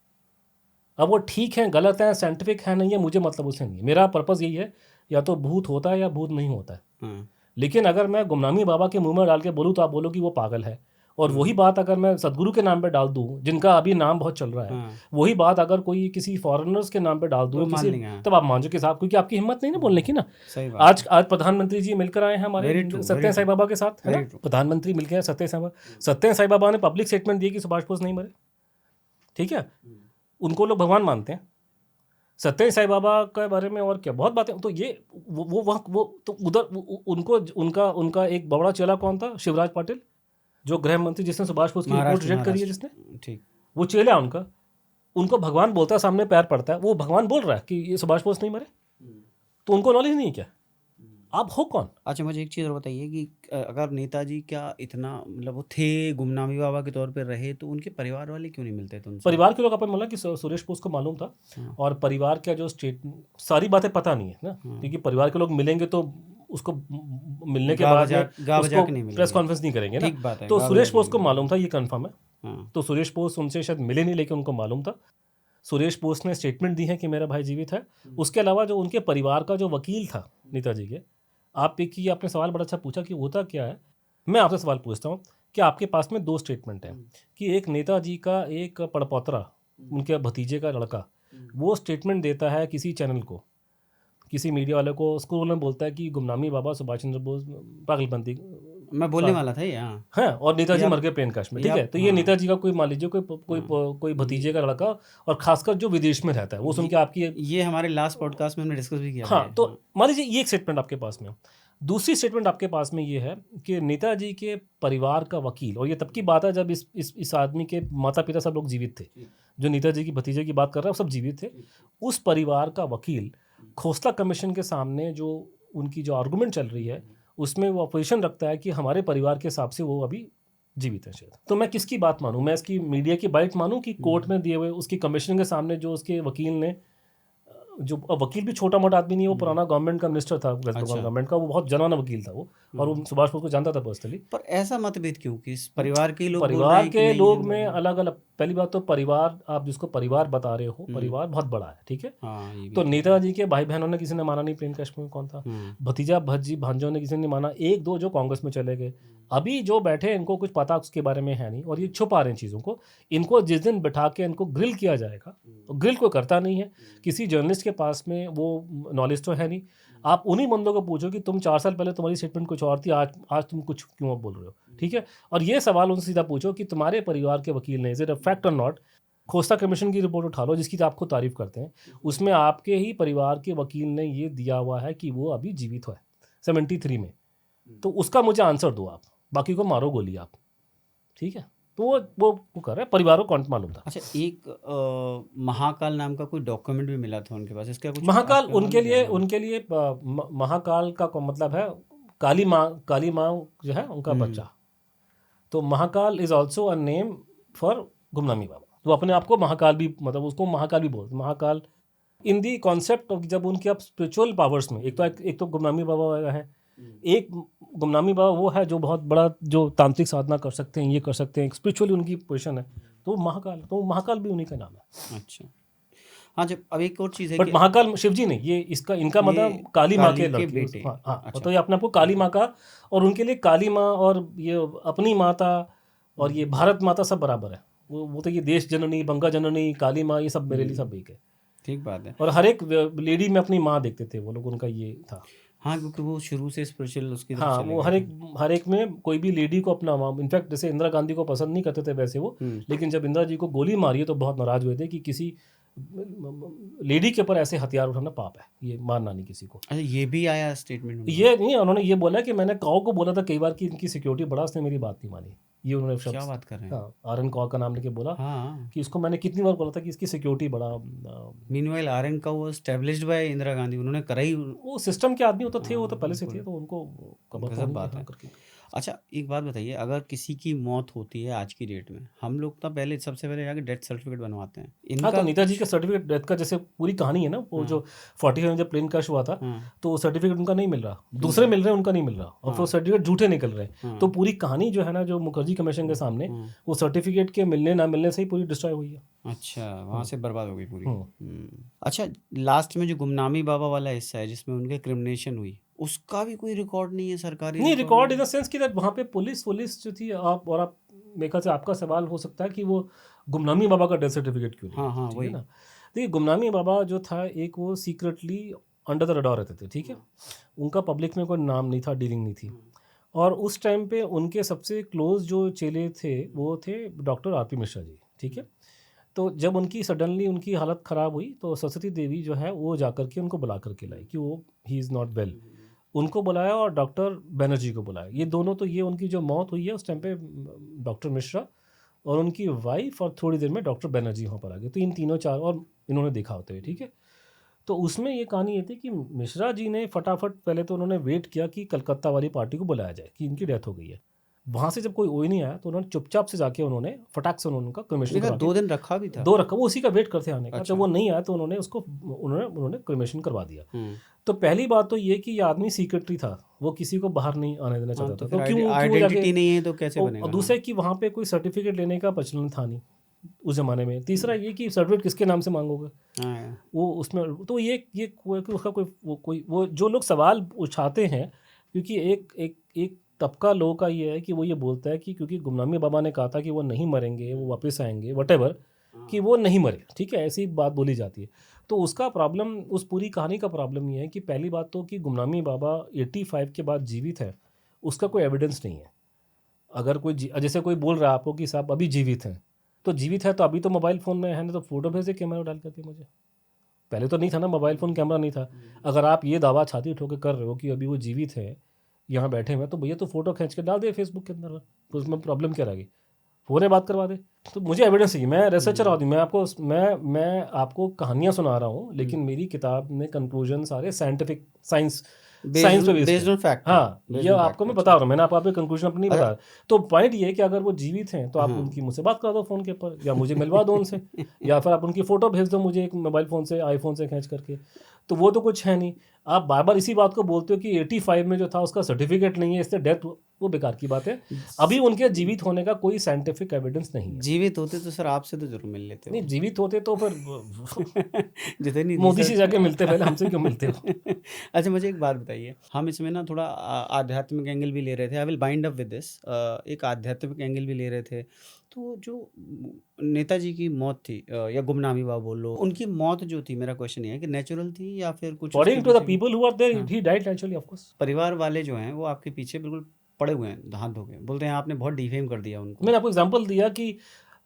अब वो ठीक है, गलत है, साइंटिफिक है, नहीं है, मुझे मतलब उससे नहीं है। मेरा पर्पज़ यही है, या तो भूत होता है या भूत नहीं होता है। लेकिन अगर मैं गुमनामी बाबा के मुंह में डाल के बोलूँ तो आप बोलो कि वो पागल है, और वही बात अगर मैं सदगुरु के नाम पे डाल दूँ, जिनका अभी नाम बहुत चल रहा है, वही बात अगर कोई किसी फॉरेनर्स के नाम पे डाल दूँ तब आप मान जो के साथ, क्योंकि आपकी हिम्मत नहीं ना बोलने की ना। आज प्रधानमंत्री जी मिलकर आए हैं हमारे सत्य साई बाबा के साथ, है ना, प्रधानमंत्री मिलकर आए सत्य साई बाबा ने पब्लिक स्टेटमेंट दी कि सुभाष बोस नहीं मरे। ठीक है, उनको लोग भगवान मानते हैं, सत्य साई बाबा के बारे में और क्या बहुत बातें। तो ये वो तो उधर उनको उनका एक बड़ा चेला कौन था? शिवराज पाटिल, जो गृह मंत्री जिसने सुभाष बोस की रिपोर्ट रिजेक्ट करी है, जिसने, ठीक, वो चेला उनका, उनको भगवान बोलता है, सामने पैर पड़ता है, वो भगवान बोल रहा है कि ये सुभाष बोस नहीं मरे, तो उनको नॉलेज नहीं है क्या? आप हो कौन? अच्छा मुझे एक चीज़ और बताइए कि अगर नेताजी क्या इतना मतलब वो थे, गुमनामी बाबा के तौर पे रहे, तो उनके परिवार वाले क्यों नहीं मिलते थे उनसे? परिवार के लोग, अपन बोला कि सुरेश बोस को मालूम था, हाँ। और परिवार का जो स्टेट, सारी बातें पता नहीं है ना, क्योंकि परिवार के लोग मिलेंगे तो उसको मिलने के बाद में गा बजा के नहीं उसको मिलेंगे। प्रेस कॉन्फ्रेंस नहीं करेंगे ना। ठीक बात है, तो गा सुरेश बजा के बोस को नहीं मालूम था, ये कंफर्म है। हाँ। तो सुरेश बोस उनसे शायद मिले नहीं, लेकिन उनको मालूम था। सुरेश बोस ने स्टेटमेंट दी है कि मेरा भाई जीवित है। उसके अलावा जो उनके परिवार का जो वकील था नेताजी के, आपने सवाल बड़ा अच्छा पूछा कि होता क्या है। मैं आपसे सवाल पूछता हूँ कि आपके पास में 2 स्टेटमेंट हैं कि एक नेताजी का एक पड़पोतरा, उनके भतीजे का लड़का, वो स्टेटमेंट देता है किसी चैनल को, किसी मीडिया वाले को, उसको उन्होंने बोलता है कि गुमनामी बाबा सुभाष चंद्र बोस पागलपंथी, मैं बोलने वाला था ये। हाँ, है, और नेताजी ये मर गए प्लेन क्रैश में, ये ठीक है। आप- तो ये हाँ। नेताजी का कोई, मान लीजिए कोई भतीजे का लड़का, और खासकर जो विदेश में रहता है, वो सुन के आपकी, ये हमारे लास्ट पॉडकास्ट में हमने डिस्कस भी किया था हाँ, ये। तो मान लीजिए ये एक स्टेटमेंट आपके पास में। दूसरी स्टेटमेंट आपके पास में ये है कि नेताजी के परिवार का वकील, और ये तब की बात है जब इस आदमी के माता पिता सब लोग जीवित थे, जो नेताजी की भतीजे की बात कर रहा है, वो सब जीवित थे। उस परिवार का वकील खोसला कमीशन के सामने जो उनकी जो आर्गूमेंट चल रही है, उसमें वो अपोजिशन रखता है कि हमारे परिवार के हिसाब से वो अभी जीवित है शायद। तो मैं किसकी बात मानूं? मैं इसकी मीडिया की बाइट मानूं कि कोर्ट में दिए हुए उसकी कमीशन के सामने जो उसके वकील ने, जो वकील भी छोटा मोटा आदमी नहीं है, वो पुराना गवर्नमेंट का मिनिस्टर था, वेस्ट बंगाल गवर्नमेंट का, वो बहुत जाना वकील था वो, और वो सुभाष बोस को जानता था पर्सनली। पर ऐसा मतभेद क्यों कि इस परिवार के लोग बोल रहे परिवार हैं कि के नहीं, लोग में अलग अलग, पहली बात तो परिवार, आप जिसको परिवार बता रहे हो, परिवार बहुत बड़ा है, ठीक है। हाँ, ये भी तो नेताजी के भाई बहनों ने किसी ने माना नहीं, प्लेन क्रैश में कौन था, भतीजा भज्जी भांजों ने किसी ने माना, 1-2 जो कांग्रेस में चले गए। अभी जो बैठे इनको कुछ पता उसके बारे में है नहीं, और ये छुपा रहे हैं चीज़ों को। इनको जिस दिन बिठा के इनको ग्रिल किया जाएगा, तो ग्रिल कोई करता नहीं है, किसी जर्नलिस्ट के पास में वो नॉलेज तो है नहीं। आप उन्हीं बंदों को पूछो कि तुम 4 साल पहले तुम्हारी स्टेटमेंट कुछ और थी, आज तुम कुछ क्यों अब बोल रहे हो, ठीक है। और ये सवाल उनसे सीधा पूछो कि तुम्हारे परिवार के वकील ने, इज इट अ फैक्ट और नॉट। खोसला कमीशन की रिपोर्ट उठा लो, जिसकी आप खुद तारीफ करते हैं, उसमें आपके ही परिवार के वकील ने ये दिया हुआ है कि वो अभी जीवित है 73 में। तो उसका मुझे आंसर दो आप, बाकी को मारो गोली आप, ठीक है। तो वो कर रहे हैं, परिवारों को मालूम था। अच्छा, एक महाकाल नाम का कोई डॉक्यूमेंट भी मिला था उनके पास, इसका कुछ महाकाल आपको उनके मालूम लिए महाकाल का मतलब है काली माँ जो है उनका बच्चा। तो Mahakal is also a name for Gumnami Baba. तो अपने आप को महाकाल भी, मतलब उसको महाकाल भी बोलते, महाकाल इन दी कॉन्सेप्ट ऑफ, जब उनके आप स्पिरिचुअल पावर्स में, एक तो गुमनामी बाबा है, एक गुमनामी बाबा वो है जो बहुत बड़ा, जो तांत्रिक साधना कर सकते हैं, ये कर सकते हैं, स्पिरिचुअली उनकी पोजीशन है। तो महाकाल भी उन्हीं का नाम है। अच्छा, हाँ, जब अब एक और चीज़ है बट कि महाकाल शिवजी नहीं, ये इनका मतलब काली माँ के लड़के, बेटे। हाँ। अच्छा। तो ये अपने आपको काली माँ का, और उनके लिए काली माँ और ये अपनी माता और ये भारत माता सब बराबर है। वो तो ये देश जननी, गंगा जननी, काली माँ, ये सब मेरे लिए सब एक है। ठीक बात है। और हर एक लेडी में अपनी माँ देखते थे वो लोग, उनका ये था। हाँ, क्योंकि वो शुरू से स्पिरिचुअल उसकी तरफ हाँ, चले वो गए हर एक में कोई भी लेडी को अपना माँ, इनफैक्ट जैसे इंदिरा गांधी को पसंद नहीं करते थे वैसे वो, लेकिन जब इंदिरा जी को गोली मारी है तो बहुत नाराज हुए थे कि किसी लेडी के ऊपर ऐसे हथियार उठाना पाप है, ये मारना नहीं किसी को। अच्छा, ये भी आया स्टेटमेंट में? ये नहीं, उन्होंने ये बोला कि मैंने काओ को बोला था कई बार कि इनकी सिक्योरिटी बढ़ा, उसने मेरी बात नहीं मानी। ये उन्होंने क्या बात कर रहे हैं? हाँ, आरएन काओ का नाम लेके बोला हाँ, कि इसको मैंने कितनी बार बोला था कि इसकी सिक्योरिटी बढ़ा। मीनवाइल आरएन का वो एस्टेब्लिश्ड बाय इंदिरा गांधी, उन्होंने करा ही। वो सिस्टम के आदमी होते थे, वो तो पहले से थे, तो उनको गजब बात है। अच्छा, एक बात बताइए, अगर किसी की मौत होती है आज की डेट में, हम लोग तो पहले सबसे पहले जाके डेथ सर्टिफिकेट बनवाते हैं। हाँ, तो नेताजी का सर्टिफिकेट डेथ का जैसे पूरी कहानी है ना, वो जो 45 में जब प्लेन क्रैश हुआ था, तो सर्टिफिकेट उनका नहीं मिल रहा, दूसरे मिल रहे हैं, उनका नहीं मिल रहा, और फिर सर्टिफिकेट झूठे निकल रहे हैं। तो पूरी कहानी जो है ना, जो मुखर्जी कमीशन के सामने, वो सर्टिफिकेट के मिलने ना मिलने से ही पूरी डिस्ट्रॉय हुई है। अच्छा, वहाँ से बर्बाद हो गई पूरी। अच्छा, लास्ट में जो गुमनामी बाबा वाला हिस्सा है जिसमें उनके क्रिमिनेशन हुई, उसका भी कोई रिकॉर्ड नहीं है सरकारी? नहीं, रिकॉर्ड इन द सेंस कि वहाँ पे पुलिस जो थी, आप मेरे ख्याल से आपका सवाल हो सकता है कि वो गुमनामी बाबा का डेथ सर्टिफिकेट क्यों नहीं? हाँ, ठीक है ना। देखिए, गुमनामी बाबा जो था, एक वो सीक्रेटली अंडर द रडार रहते थे, ठीक है। उनका पब्लिक में कोई नाम नहीं था, डीलिंग नहीं थी। और उस टाइम पे उनके सबसे क्लोज जो चेले थे वो थे डॉक्टर आर.पी. मिश्रा जी, ठीक है। तो जब उनकी सडनली उनकी हालत ख़राब हुई, तो सरस्वती देवी जो है वो जा कर के उनको बुला करके लाई कि वो ही इज़ नॉट वेल, उनको बुलाया और डॉक्टर बनर्जी को बुलाया। ये दोनों तो ये उनकी जो मौत हुई है उस टाइम पे डॉक्टर मिश्रा और उनकी वाइफ और थोड़ी देर में डॉक्टर बनर्जी वहाँ पर आ गए। तो इन तीनों चार और इन्होंने देखा होते हुए, ठीक है। तो उसमें ये कहानी ये थी कि मिश्रा जी ने फटाफट पहले तो उन्होंने वेट किया कि कलकत्ता वाली पार्टी को बुलाया जाए कि इनकी डेथ हो गई है। वहाँ से जब कोई कोई नहीं आया तो उन्होंने चुपचाप से जाके उन्होंने फटाक से उनका क्रिमेशन देखा करवा 2 दिन रखा भी था। दो रखा, वो उसी का वेट करते आने का। अच्छा। जब वो नहीं आया तो उन्होंने क्रिमेशन करवा दिया। हम्म। तो पहली बात तो ये कि ये आदमी सीक्रेटरी था, वो किसी को बाहर नहीं आने देना हाँ, चाहता तो था। फिर वो आइडेंटिटी नहीं है तो कैसे और बनेगा? दूसरा कि वहाँ पे कोई सर्टिफिकेट लेने का प्रचलन था नहीं उस ज़माने में। तीसरा ये कि सर्टिफिकेट किसके नाम से मांगोगे, हाँ, वो उसमें तो ये उसका वो जो लोग सवाल उठाते हैं, क्योंकि एक तबका लोगों का ये है कि वो ये बोलता है कि क्योंकि गुमनामी बाबा ने कहा था कि वो नहीं मरेंगे, वो वापस आएंगे, वटेवर, कि वो नहीं मरे, ठीक है, ऐसी बात बोली जाती है। तो उसका प्रॉब्लम, उस पूरी कहानी का प्रॉब्लम ये है कि पहली बात तो कि गुमनामी बाबा 85 के बाद जीवित है, उसका कोई एविडेंस नहीं है। अगर कोई जैसे कोई बोल रहा है आपको कि साहब अभी जीवित हैं, तो जीवित है तो अभी तो मोबाइल फ़ोन में है ना, तो फ़ोटो भेजे कैमरा डाल करके मुझे। पहले तो नहीं था ना, मोबाइल फ़ोन कैमरा नहीं था। अगर आप ये दावा छाती ठोक के कर रहे हो कि अभी वो जीवित है, यहाँ बैठे हुए हैं, तो भैया तो फ़ोटो खींच के डाल दे फेसबुक के अंदर, तो उसमें प्रॉब्लम क्या रहेगी, फ़ोन है बात करवा दे। तो मुझे एविडेंस चाहिए, मैं रिसर्चर आदमी, मैं आपको कहानियाँ सुना रहा हूँ, लेकिन मेरी किताब में कंक्लूजन सारे साइंटिफिक साइंस पे बेस्ड ऑन फैक्ट। हाँ, ये आपको मैं बता रहा हूँ, मैंने आपको कंक्लूजन अपनी बता। तो पॉइंट ये है कि अगर वो जीवित हैं तो आप उनकी मुझसे बात करा दो फ़ोन के ऊपर, या मुझे मिलवा दो उनसे, या फिर आप उनकी फ़ोटो भेज दो मुझे एक मोबाइल फ़ोन से, आईफोन से खींच करके। तो वो तो कुछ है नहीं। आप बार बार इसी बात को बोलते हो कि 85 में जो था उसका सर्टिफिकेट नहीं है, इससे डेथ, वो बेकार की बात है। अभी उनके जीवित होने का कोई साइंटिफिक एविडेंस नहीं है। जीवित होते तो सर आपसे तो जरूर मिल लेते नहीं, जीवित होते तो फिर जितनी मोदी से research- जाके मिलते, पहले हमसे क्यों मिलते हो? अच्छा, मुझे एक बात बताइए, हम इसमें ना थोड़ा आध्यात्मिक एंगल भी ले रहे थे। I will bind up with this. एक आध्यात्मिक एंगल भी ले रहे थे। तो जो नेताजी की मौत थी, या गुमनामी बाबा बोल लो, उनकी मौत जो थी, मेरा क्वेश्चन ये है कि नेचुरल थी या फिर कुछ According उसके to the पीछे people who are there, हाँ। he died naturally, of course. परिवार वाले जो हैं वो आपके पीछे बिल्कुल पड़े हुए हैं, हाथ धो के बोलते हैं आपने बहुत डिफेम कर दिया उनको। मैंने आपको एग्जांपल दिया कि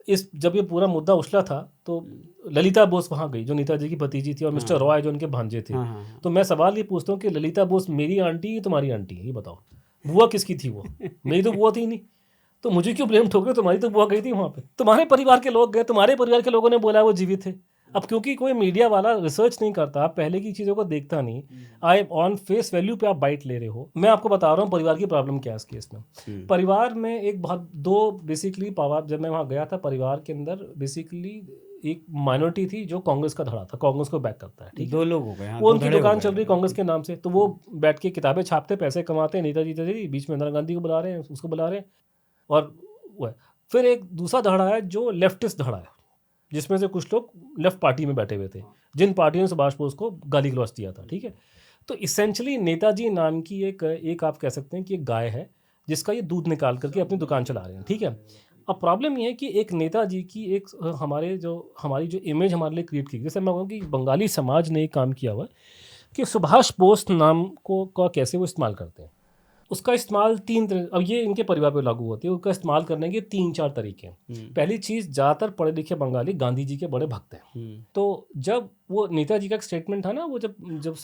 जब ये पूरा मुद्दा उछला था तो ललिता बोस वहाँ गई, जो नेताजी की भतीजी थी, और मिस्टर रॉय जो उनके भांजे थे। हाँ हाँ हाँ। तो मैं सवाल ये पूछता हूँ कि ललिता बोस मेरी आंटी है तुम्हारी आंटी है, ये बताओ, बुआ किसकी थी वो? मेरी तो बुआ थी नहीं, तो मुझे क्यों ब्लेम ठोक रहे हो? तुम्हारी तो बुआ गई थी वहाँ पे, तुम्हारे परिवार के लोग गए, तुम्हारे परिवार के लोगों ने बोला वो जीवित थे। अब क्योंकि कोई मीडिया वाला रिसर्च नहीं करता, पहले की चीज़ों को देखता नहीं, आई ऑन फेस वैल्यू पे आप बाइट ले रहे हो। मैं आपको बता रहा हूँ परिवार की प्रॉब्लम क्या है इस केस में। परिवार में एक बहुत दो बेसिकली पावर, जब मैं वहाँ गया था, परिवार के अंदर बेसिकली एक माइनॉरिटी थी जो कांग्रेस का धड़ा था, कांग्रेस को बैक करता है, ठीक है। 2 लोग हो गए, हाँ, वो 2 उनकी धड़े हो दुकान गए। चल रही कांग्रेस के नाम से, तो वो बैठ के किताबें छापते, पैसे कमाते हैं, नेताजी बीच में इंदिरा गांधी को बुला रहे हैं, उसको बुला रहे हैं, और वो है। फिर एक दूसरा धड़ा है जो लेफ्टिस्ट धड़ा है, जिसमें से कुछ लोग लेफ्ट पार्टी में बैठे हुए थे, जिन पार्टियों ने सुभाष बोस को गाली गलौज दिया था, ठीक है। तो इसेंशली नेताजी नाम की एक आप कह सकते हैं कि एक गाय है जिसका ये दूध निकाल करके अपनी दुकान चला रहे हैं, ठीक है। अब प्रॉब्लम ये है कि एक नेताजी की एक हमारी जो इमेज हमारे लिए क्रिएट की, जैसे मैं कहूँ कि बंगाली समाज ने एक काम किया हुआ है कि सुभाष बोस नाम का कैसे वो इस्तेमाल करते हैं। उसका इस्तेमाल 3 तरह, अब ये इनके परिवार पे लागू होती है, उसका इस्तेमाल करने के 3-4 तरीके हैं। पहली चीज़, ज़्यादातर पढ़े लिखे बंगाली गांधी जी के बड़े भक्त हैं। तो जब वो नेताजी का एक स्टेटमेंट था ना, वो जब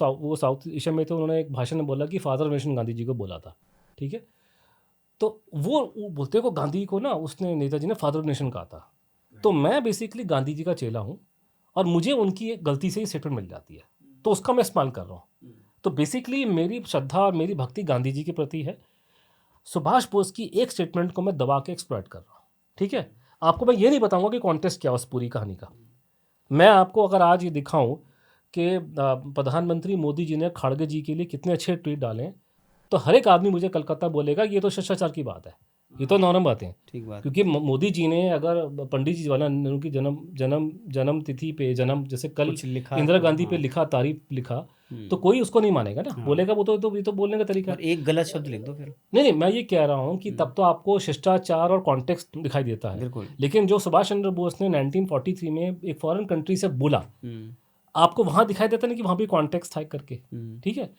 वो साउथ एशिया में थे, उन्होंने एक भाषण में बोला कि father of nation Gandhi ji को बोला था, ठीक है। तो वो बोलते को गांधी को ना, उसने नेताजी ने फादर ऑफ नेशन कहा था। तो मैं बेसिकली गांधी जी का चेला हूँ और मुझे उनकी एक गलती से ही स्टेटमेंट मिल जाती है, तो उसका मैं इस्तेमाल कर रहा हूँ। तो बेसिकली मेरी श्रद्धा और मेरी भक्ति गांधी जी के प्रति है। सुभाष बोस की एक स्टेटमेंट को मैं दबा के एक्सप्लॉइट कर रहा हूँ, ठीक है। आपको मैं ये नहीं बताऊंगा कि कॉन्टेक्स्ट क्या उस पूरी कहानी का। मैं आपको अगर आज ये दिखाऊं कि प्रधानमंत्री मोदी जी ने खड़गे जी के लिए कितने अच्छे ट्वीट डाले, तो हर एक आदमी मुझे कलकत्ता बोलेगा ये तो शिष्टाचार की बात है, ये तो नॉर्मल बातें हैं। ठीक बात। क्योंकि मोदी जी ने अगर पंडित जी वाला उनकी जन्म तिथि पे, जैसे कल इंदिरा गांधी पे लिखा, तारीफ लिखा, तो कोई उसको नहीं मानेगा ना, बोलेगा वो तो ये तो बोलने का तरीका है। एक गलत शब्द लिख दो फिर। नहीं, मैं ये कह रहा हूँ कि तब तो आपको शिष्टाचार और कॉन्टेक्स्ट दिखाई देता है। बिल्कुल। लेकिन जो सुभाष चंद्र बोस ने 1943 में एक फॉरेन कंट्री से बोला, आपको वहाँ दिखाई देता नहीं कि वहाँ भी कॉन्टेक्स्ट था करके, ठीक है।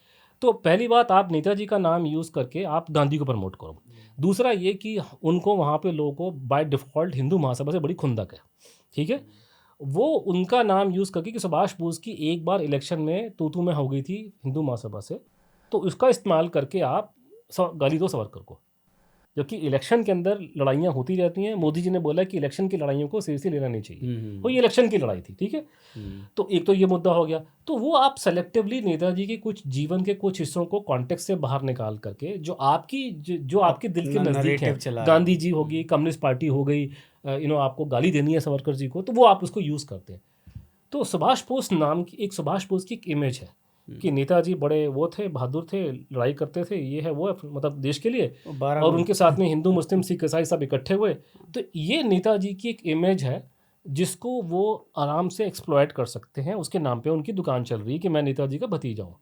तो पहली बात, आप नेताजी का नाम यूज़ करके आप गांधी को प्रमोट करो। दूसरा ये कि उनको वहाँ पे लोगों को बाय डिफ़ॉल्ट हिंदू महासभा से बड़ी खुंदक है, ठीक है। वो उनका नाम यूज़ करके कि सुभाष बोस की एक बार इलेक्शन में तू में हो गई थी हिंदू महासभा से, तो उसका इस्तेमाल करके आप गाली दो सावरकर को, जबकि इलेक्शन के अंदर लड़ाइयाँ होती रहती हैं। मोदी जी ने बोला कि इलेक्शन की लड़ाइयों को सीरियसली लेना नहीं चाहिए, वो ये इलेक्शन की लड़ाई थी, ठीक है। तो एक तो ये मुद्दा हो गया। तो वो आप सेलेक्टिवली नेताजी के कुछ जीवन के कुछ हिस्सों को कॉन्टेक्स्ट से बाहर निकाल करके जो आपके दिल के नज़दीक है, गांधी जी होगी, कम्युनिस्ट पार्टी हो गई, आपको गाली देनी है सावरकर जी को, तो वो आप उसको यूज़ करते हैं। तो सुभाष बोस नाम की सुभाष बोस की एक इमेज है कि नेताजी बड़े वो थे, बहादुर थे, लड़ाई करते थे, ये है वो है, मतलब देश के लिए, और उनके साथ में हिंदू मुस्लिम सिख ईसाई सब इकट्ठे हुए। तो ये नेताजी की एक इमेज है जिसको वो आराम से एक्सप्लॉयट कर सकते हैं। उसके नाम पे उनकी दुकान चल रही है कि मैं नेताजी का भतीजा हूँ।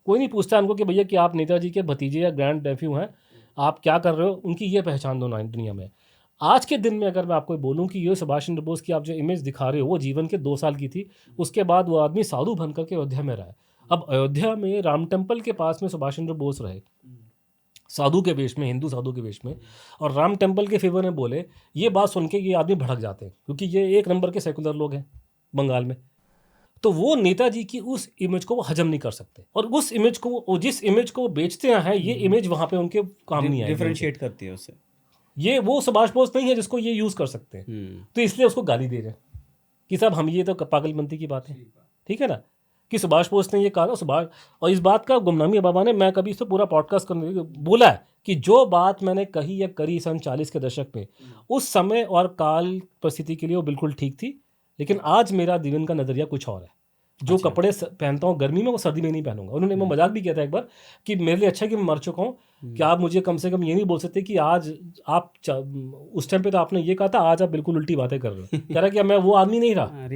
कोई नहीं पूछता उनको कि भैया कि आप नेताजी के भतीजे या ग्रैंड नेफ्यू हैं, आप क्या कर रहे हो। उनकी ये पहचान दो दुनिया में। आज के दिन में अगर मैं आपको बोलूं कि ये सुभाष चंद्र बोस की आप जो इमेज दिखा रहे हो वो जीवन के 2 साल की थी, उसके बाद वो आदमी साधु बन करके अयोध्या में रहा है। अब अयोध्या में राम टेम्पल के पास में सुभाष चंद्र बोस रहे साधु के वेश में, हिंदू साधु के वेश में, और राम टेम्पल के फेवर में बोले। ये बात सुन के ये आदमी भड़क जाते हैं क्योंकि ये एक नंबर के सेकुलर लोग हैं बंगाल में। तो वो नेताजी की उस इमेज को वो हजम नहीं कर सकते, और उस इमेज को जिस इमेज को वो बेचते हैं ये इमेज वहाँ पे उनके काम नहीं आएगी, डिफरेंशिएट करती है उससे। ये वो सुभाष बोस नहीं है जिसको ये यूज़ कर सकते हैं। तो इसलिए उसको गाली दे रहे हैं कि साहब हम, ये तो पागलपंती की बात है, ठीक है ना, कि सुभाष बोस ने ये कहा था। सुभाष, और इस बात का गुमनामी बाबा ने, मैं कभी इस पर पूरा पॉडकास्ट करने बोला है कि जो बात मैंने कही या करी सन 40 के दशक में, उस समय और काल परिस्थिति के लिए वो बिल्कुल ठीक थी, लेकिन आज मेरा जीवन का नज़रिया कुछ और है। जो कपड़े पहनता हूँ गर्मी में वो सर्दी में नहीं पहनूंगा। उन्होंने मैं मजाक भी किया था एक बार कि मेरे लिए अच्छा कि मैं मर चुका हूँ, कि आप मुझे कम से कम ये नहीं बोल सकते कि आज आप उस टाइम पे तो आपने ये कहा था, आज आप बिल्कुल उल्टी बातें कर रहे हो। कह रहा कि मैं वो आदमी नहीं रहा,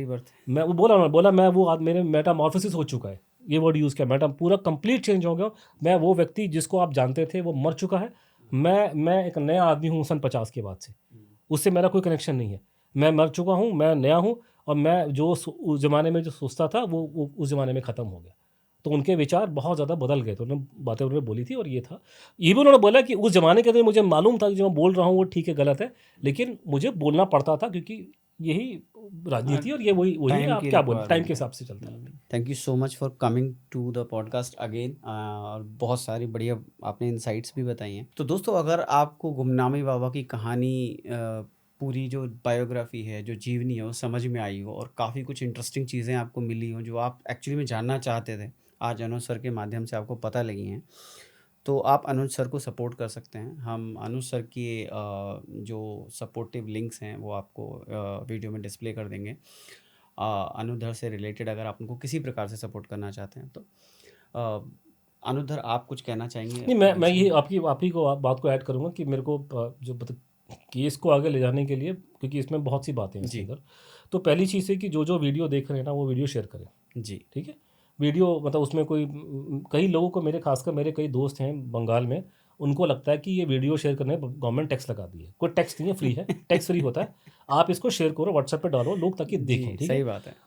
मैं वो बोला मैं वो मेरे मेटामॉर्फोसिस हो चुका है, ये वर्ड यूज़ किया, मेटा पूरा कंप्लीट चेंज हो गया। मैं वो व्यक्ति जिसको आप जानते थे वो मर चुका है। मैं एक नया आदमी हूँ सन 50 के बाद से, उससे मेरा कोई कनेक्शन नहीं है। मैं मर चुका हूँ, मैं नया हूँ, और मैं जो उस ज़माने में जो सोचता था वो उस ज़माने में ख़त्म हो गया। तो उनके विचार बहुत ज़्यादा बदल गए। तो उन्होंने बातें उन्होंने बोली थी, और ये था, ये भी उन्होंने बोला कि उस ज़माने के अंदर मुझे मालूम था कि जो मैं बोल रहा हूँ वो ठीक है गलत है, लेकिन मुझे बोलना पड़ता था क्योंकि यही राजनीति, और ये वही है, आप क्या बोलें, टाइम के हिसाब से चलता है। Thank you so much for coming to the podcast again, और बहुत सारी बढ़िया आपने इनसाइट्स भी बताई हैं। तो दोस्तों, अगर आपको गुमनामी बाबा की कहानी, पूरी जो बायोग्राफी है, जो जीवनी है, वो समझ में आई हो और काफ़ी कुछ इंटरेस्टिंग चीज़ें आपको मिली हो जो आप एक्चुअली में जानना चाहते थे, आज अनुज सर के माध्यम से आपको पता लगी हैं, तो आप अनुज सर को सपोर्ट कर सकते हैं। हम अनुज सर की जो सपोर्टिव लिंक्स हैं वो आपको वीडियो में डिस्प्ले कर देंगे। अनुधर से रिलेटेड अगर आप उनको किसी प्रकार से सपोर्ट करना चाहते हैं तो अनुधर, आप कुछ कहना चाहेंगे? नहीं, मैं ये आप ही को बात को ऐड करूँगा कि मेरे को जो केस को आगे ले जाने के लिए, क्योंकि इसमें बहुत सी बातें हैं इसके अंदर, तो पहली चीज़ है कि जो वीडियो देख रहे हैं ना वो वीडियो शेयर करें जी, ठीक है। वीडियो मतलब उसमें कोई, कई लोगों को, खासकर मेरे कई दोस्त हैं बंगाल में, उनको लगता है कि ये वीडियो शेयर करने गवर्नमेंट टैक्स लगा दी है। कोई टैक्स नहीं है, फ्री है, टैक्स फ्री होता है। आप इसको शेयर करो, व्हाट्सएप पे डालो लोग ताकि देखें, ठीक है। सही बात है।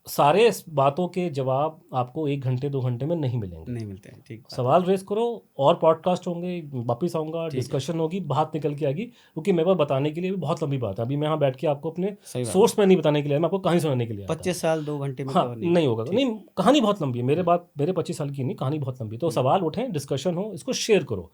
सारे बातों के जवाब आपको 1 घंटे 2 घंटे में नहीं मिलेंगे, नहीं मिलते हैं, ठीक। सवाल रेस करो, और पॉडकास्ट होंगे, वापस आऊँगा, डिस्कशन होगी, बात निकल के आएगी, क्योंकि मेरे पास बताने के लिए भी बहुत लंबी बात है। अभी मैं यहाँ बैठ के आपको अपने सोर्स में नहीं बताने के लिए, मैं आपको कहानी सुनाने के लिए 25 साल 2 घंटे में नहीं होगा। नहीं, कहानी बहुत लंबी है, मेरे 25 साल की नहीं, कहानी बहुत लंबी है। तो सवाल उठें, डिस्कशन हो, इसको शेयर करो।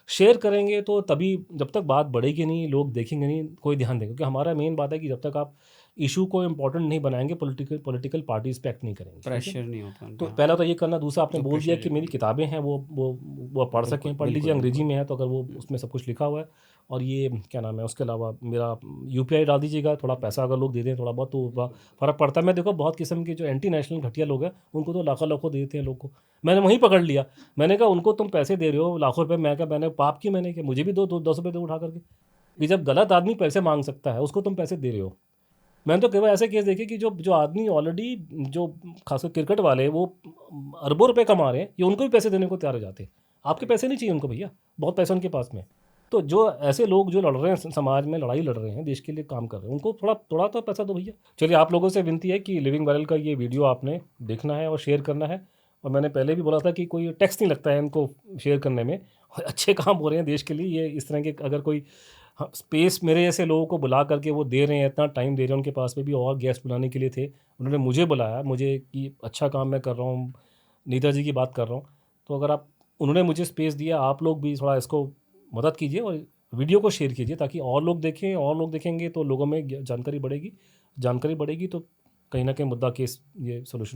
शेयर करेंगे तो तभी, जब तक बात बढ़ेगी नहीं, लोग देखेंगे नहीं, कोई ध्यान देंगे, क्योंकि हमारा मेन बात है कि जब तक आप इशू को इम्पोर्टेंट नहीं बनाएंगे, पॉलिटिकल पार्टीज पे एक्ट नहीं करेंगे, प्रेशर नहीं होता। तो पहला तो ये करना। दूसरा, आपने बोल दिया कि मेरी किताबें हैं वो पढ़ सकें, पढ़ लीजिए, अंग्रेजी में है तो अगर वो उसमें सब कुछ लिखा हुआ है। और ये क्या नाम है, उसके अलावा मेरा UPI डाल दीजिएगा, थोड़ा पैसा अगर लोग दे दें थोड़ा बहुत तो फ़र्क पड़ता है। मैं देखो बहुत किस्म के जो एंटी नेशनल घटिया लोग हैं उनको तो लाखों देते हैं लोग को। मैंने वहीं पकड़ लिया, मैंने कहा उनको तुम पैसे दे रहे हो लाखों रुपये, मैं क्या, मैंने पाप की, मैंने क्या, मुझे भी 10 रुपये दो उठा करके, कि जब गलत आदमी पैसे मांग सकता है उसको तुम पैसे दे रहे हो। मैंने तो कई बार ऐसे केस देखे कि जो आदमी ऑलरेडी, जो खासकर क्रिकेट वाले, वो अरबों रुपए कमा रहे हैं, ये उनको भी पैसे देने को तैयार हो जाते हैं। आपके पैसे नहीं चाहिए उनको भैया, बहुत पैसा उनके पास में। तो जो ऐसे लोग जो लड़ रहे हैं, समाज में लड़ाई लड़ रहे हैं, देश के लिए काम कर रहे हैं, उनको थोड़ा तो पैसा दो भैया। चलिए, आप लोगों से विनती है कि लिविंग वायरल का ये वीडियो आपने देखना है और शेयर करना है। और मैंने पहले भी बोला था कि कोई टैक्स नहीं लगता है इनको शेयर करने में, अच्छे काम हो रहे हैं देश के लिए। ये इस तरह के अगर कोई स्पेस मेरे जैसे लोगों को बुला करके वो दे रहे हैं, इतना टाइम दे रहे हैं, उनके पास में भी और गेस्ट बुलाने के लिए थे, उन्होंने मुझे बुलाया, मुझे कि अच्छा काम मैं कर रहा हूँ, नेताजी की बात कर रहा हूँ। तो अगर आप उन्होंने मुझे स्पेस दिया, आप लोग भी थोड़ा इसको मदद कीजिए और वीडियो को शेयर कीजिए ताकि और लोग देखें, और लोग देखेंगे तो लोगों में जानकारी बढ़ेगी तो कहीं ना कहीं मुद्दा केस ये सोल्यूशन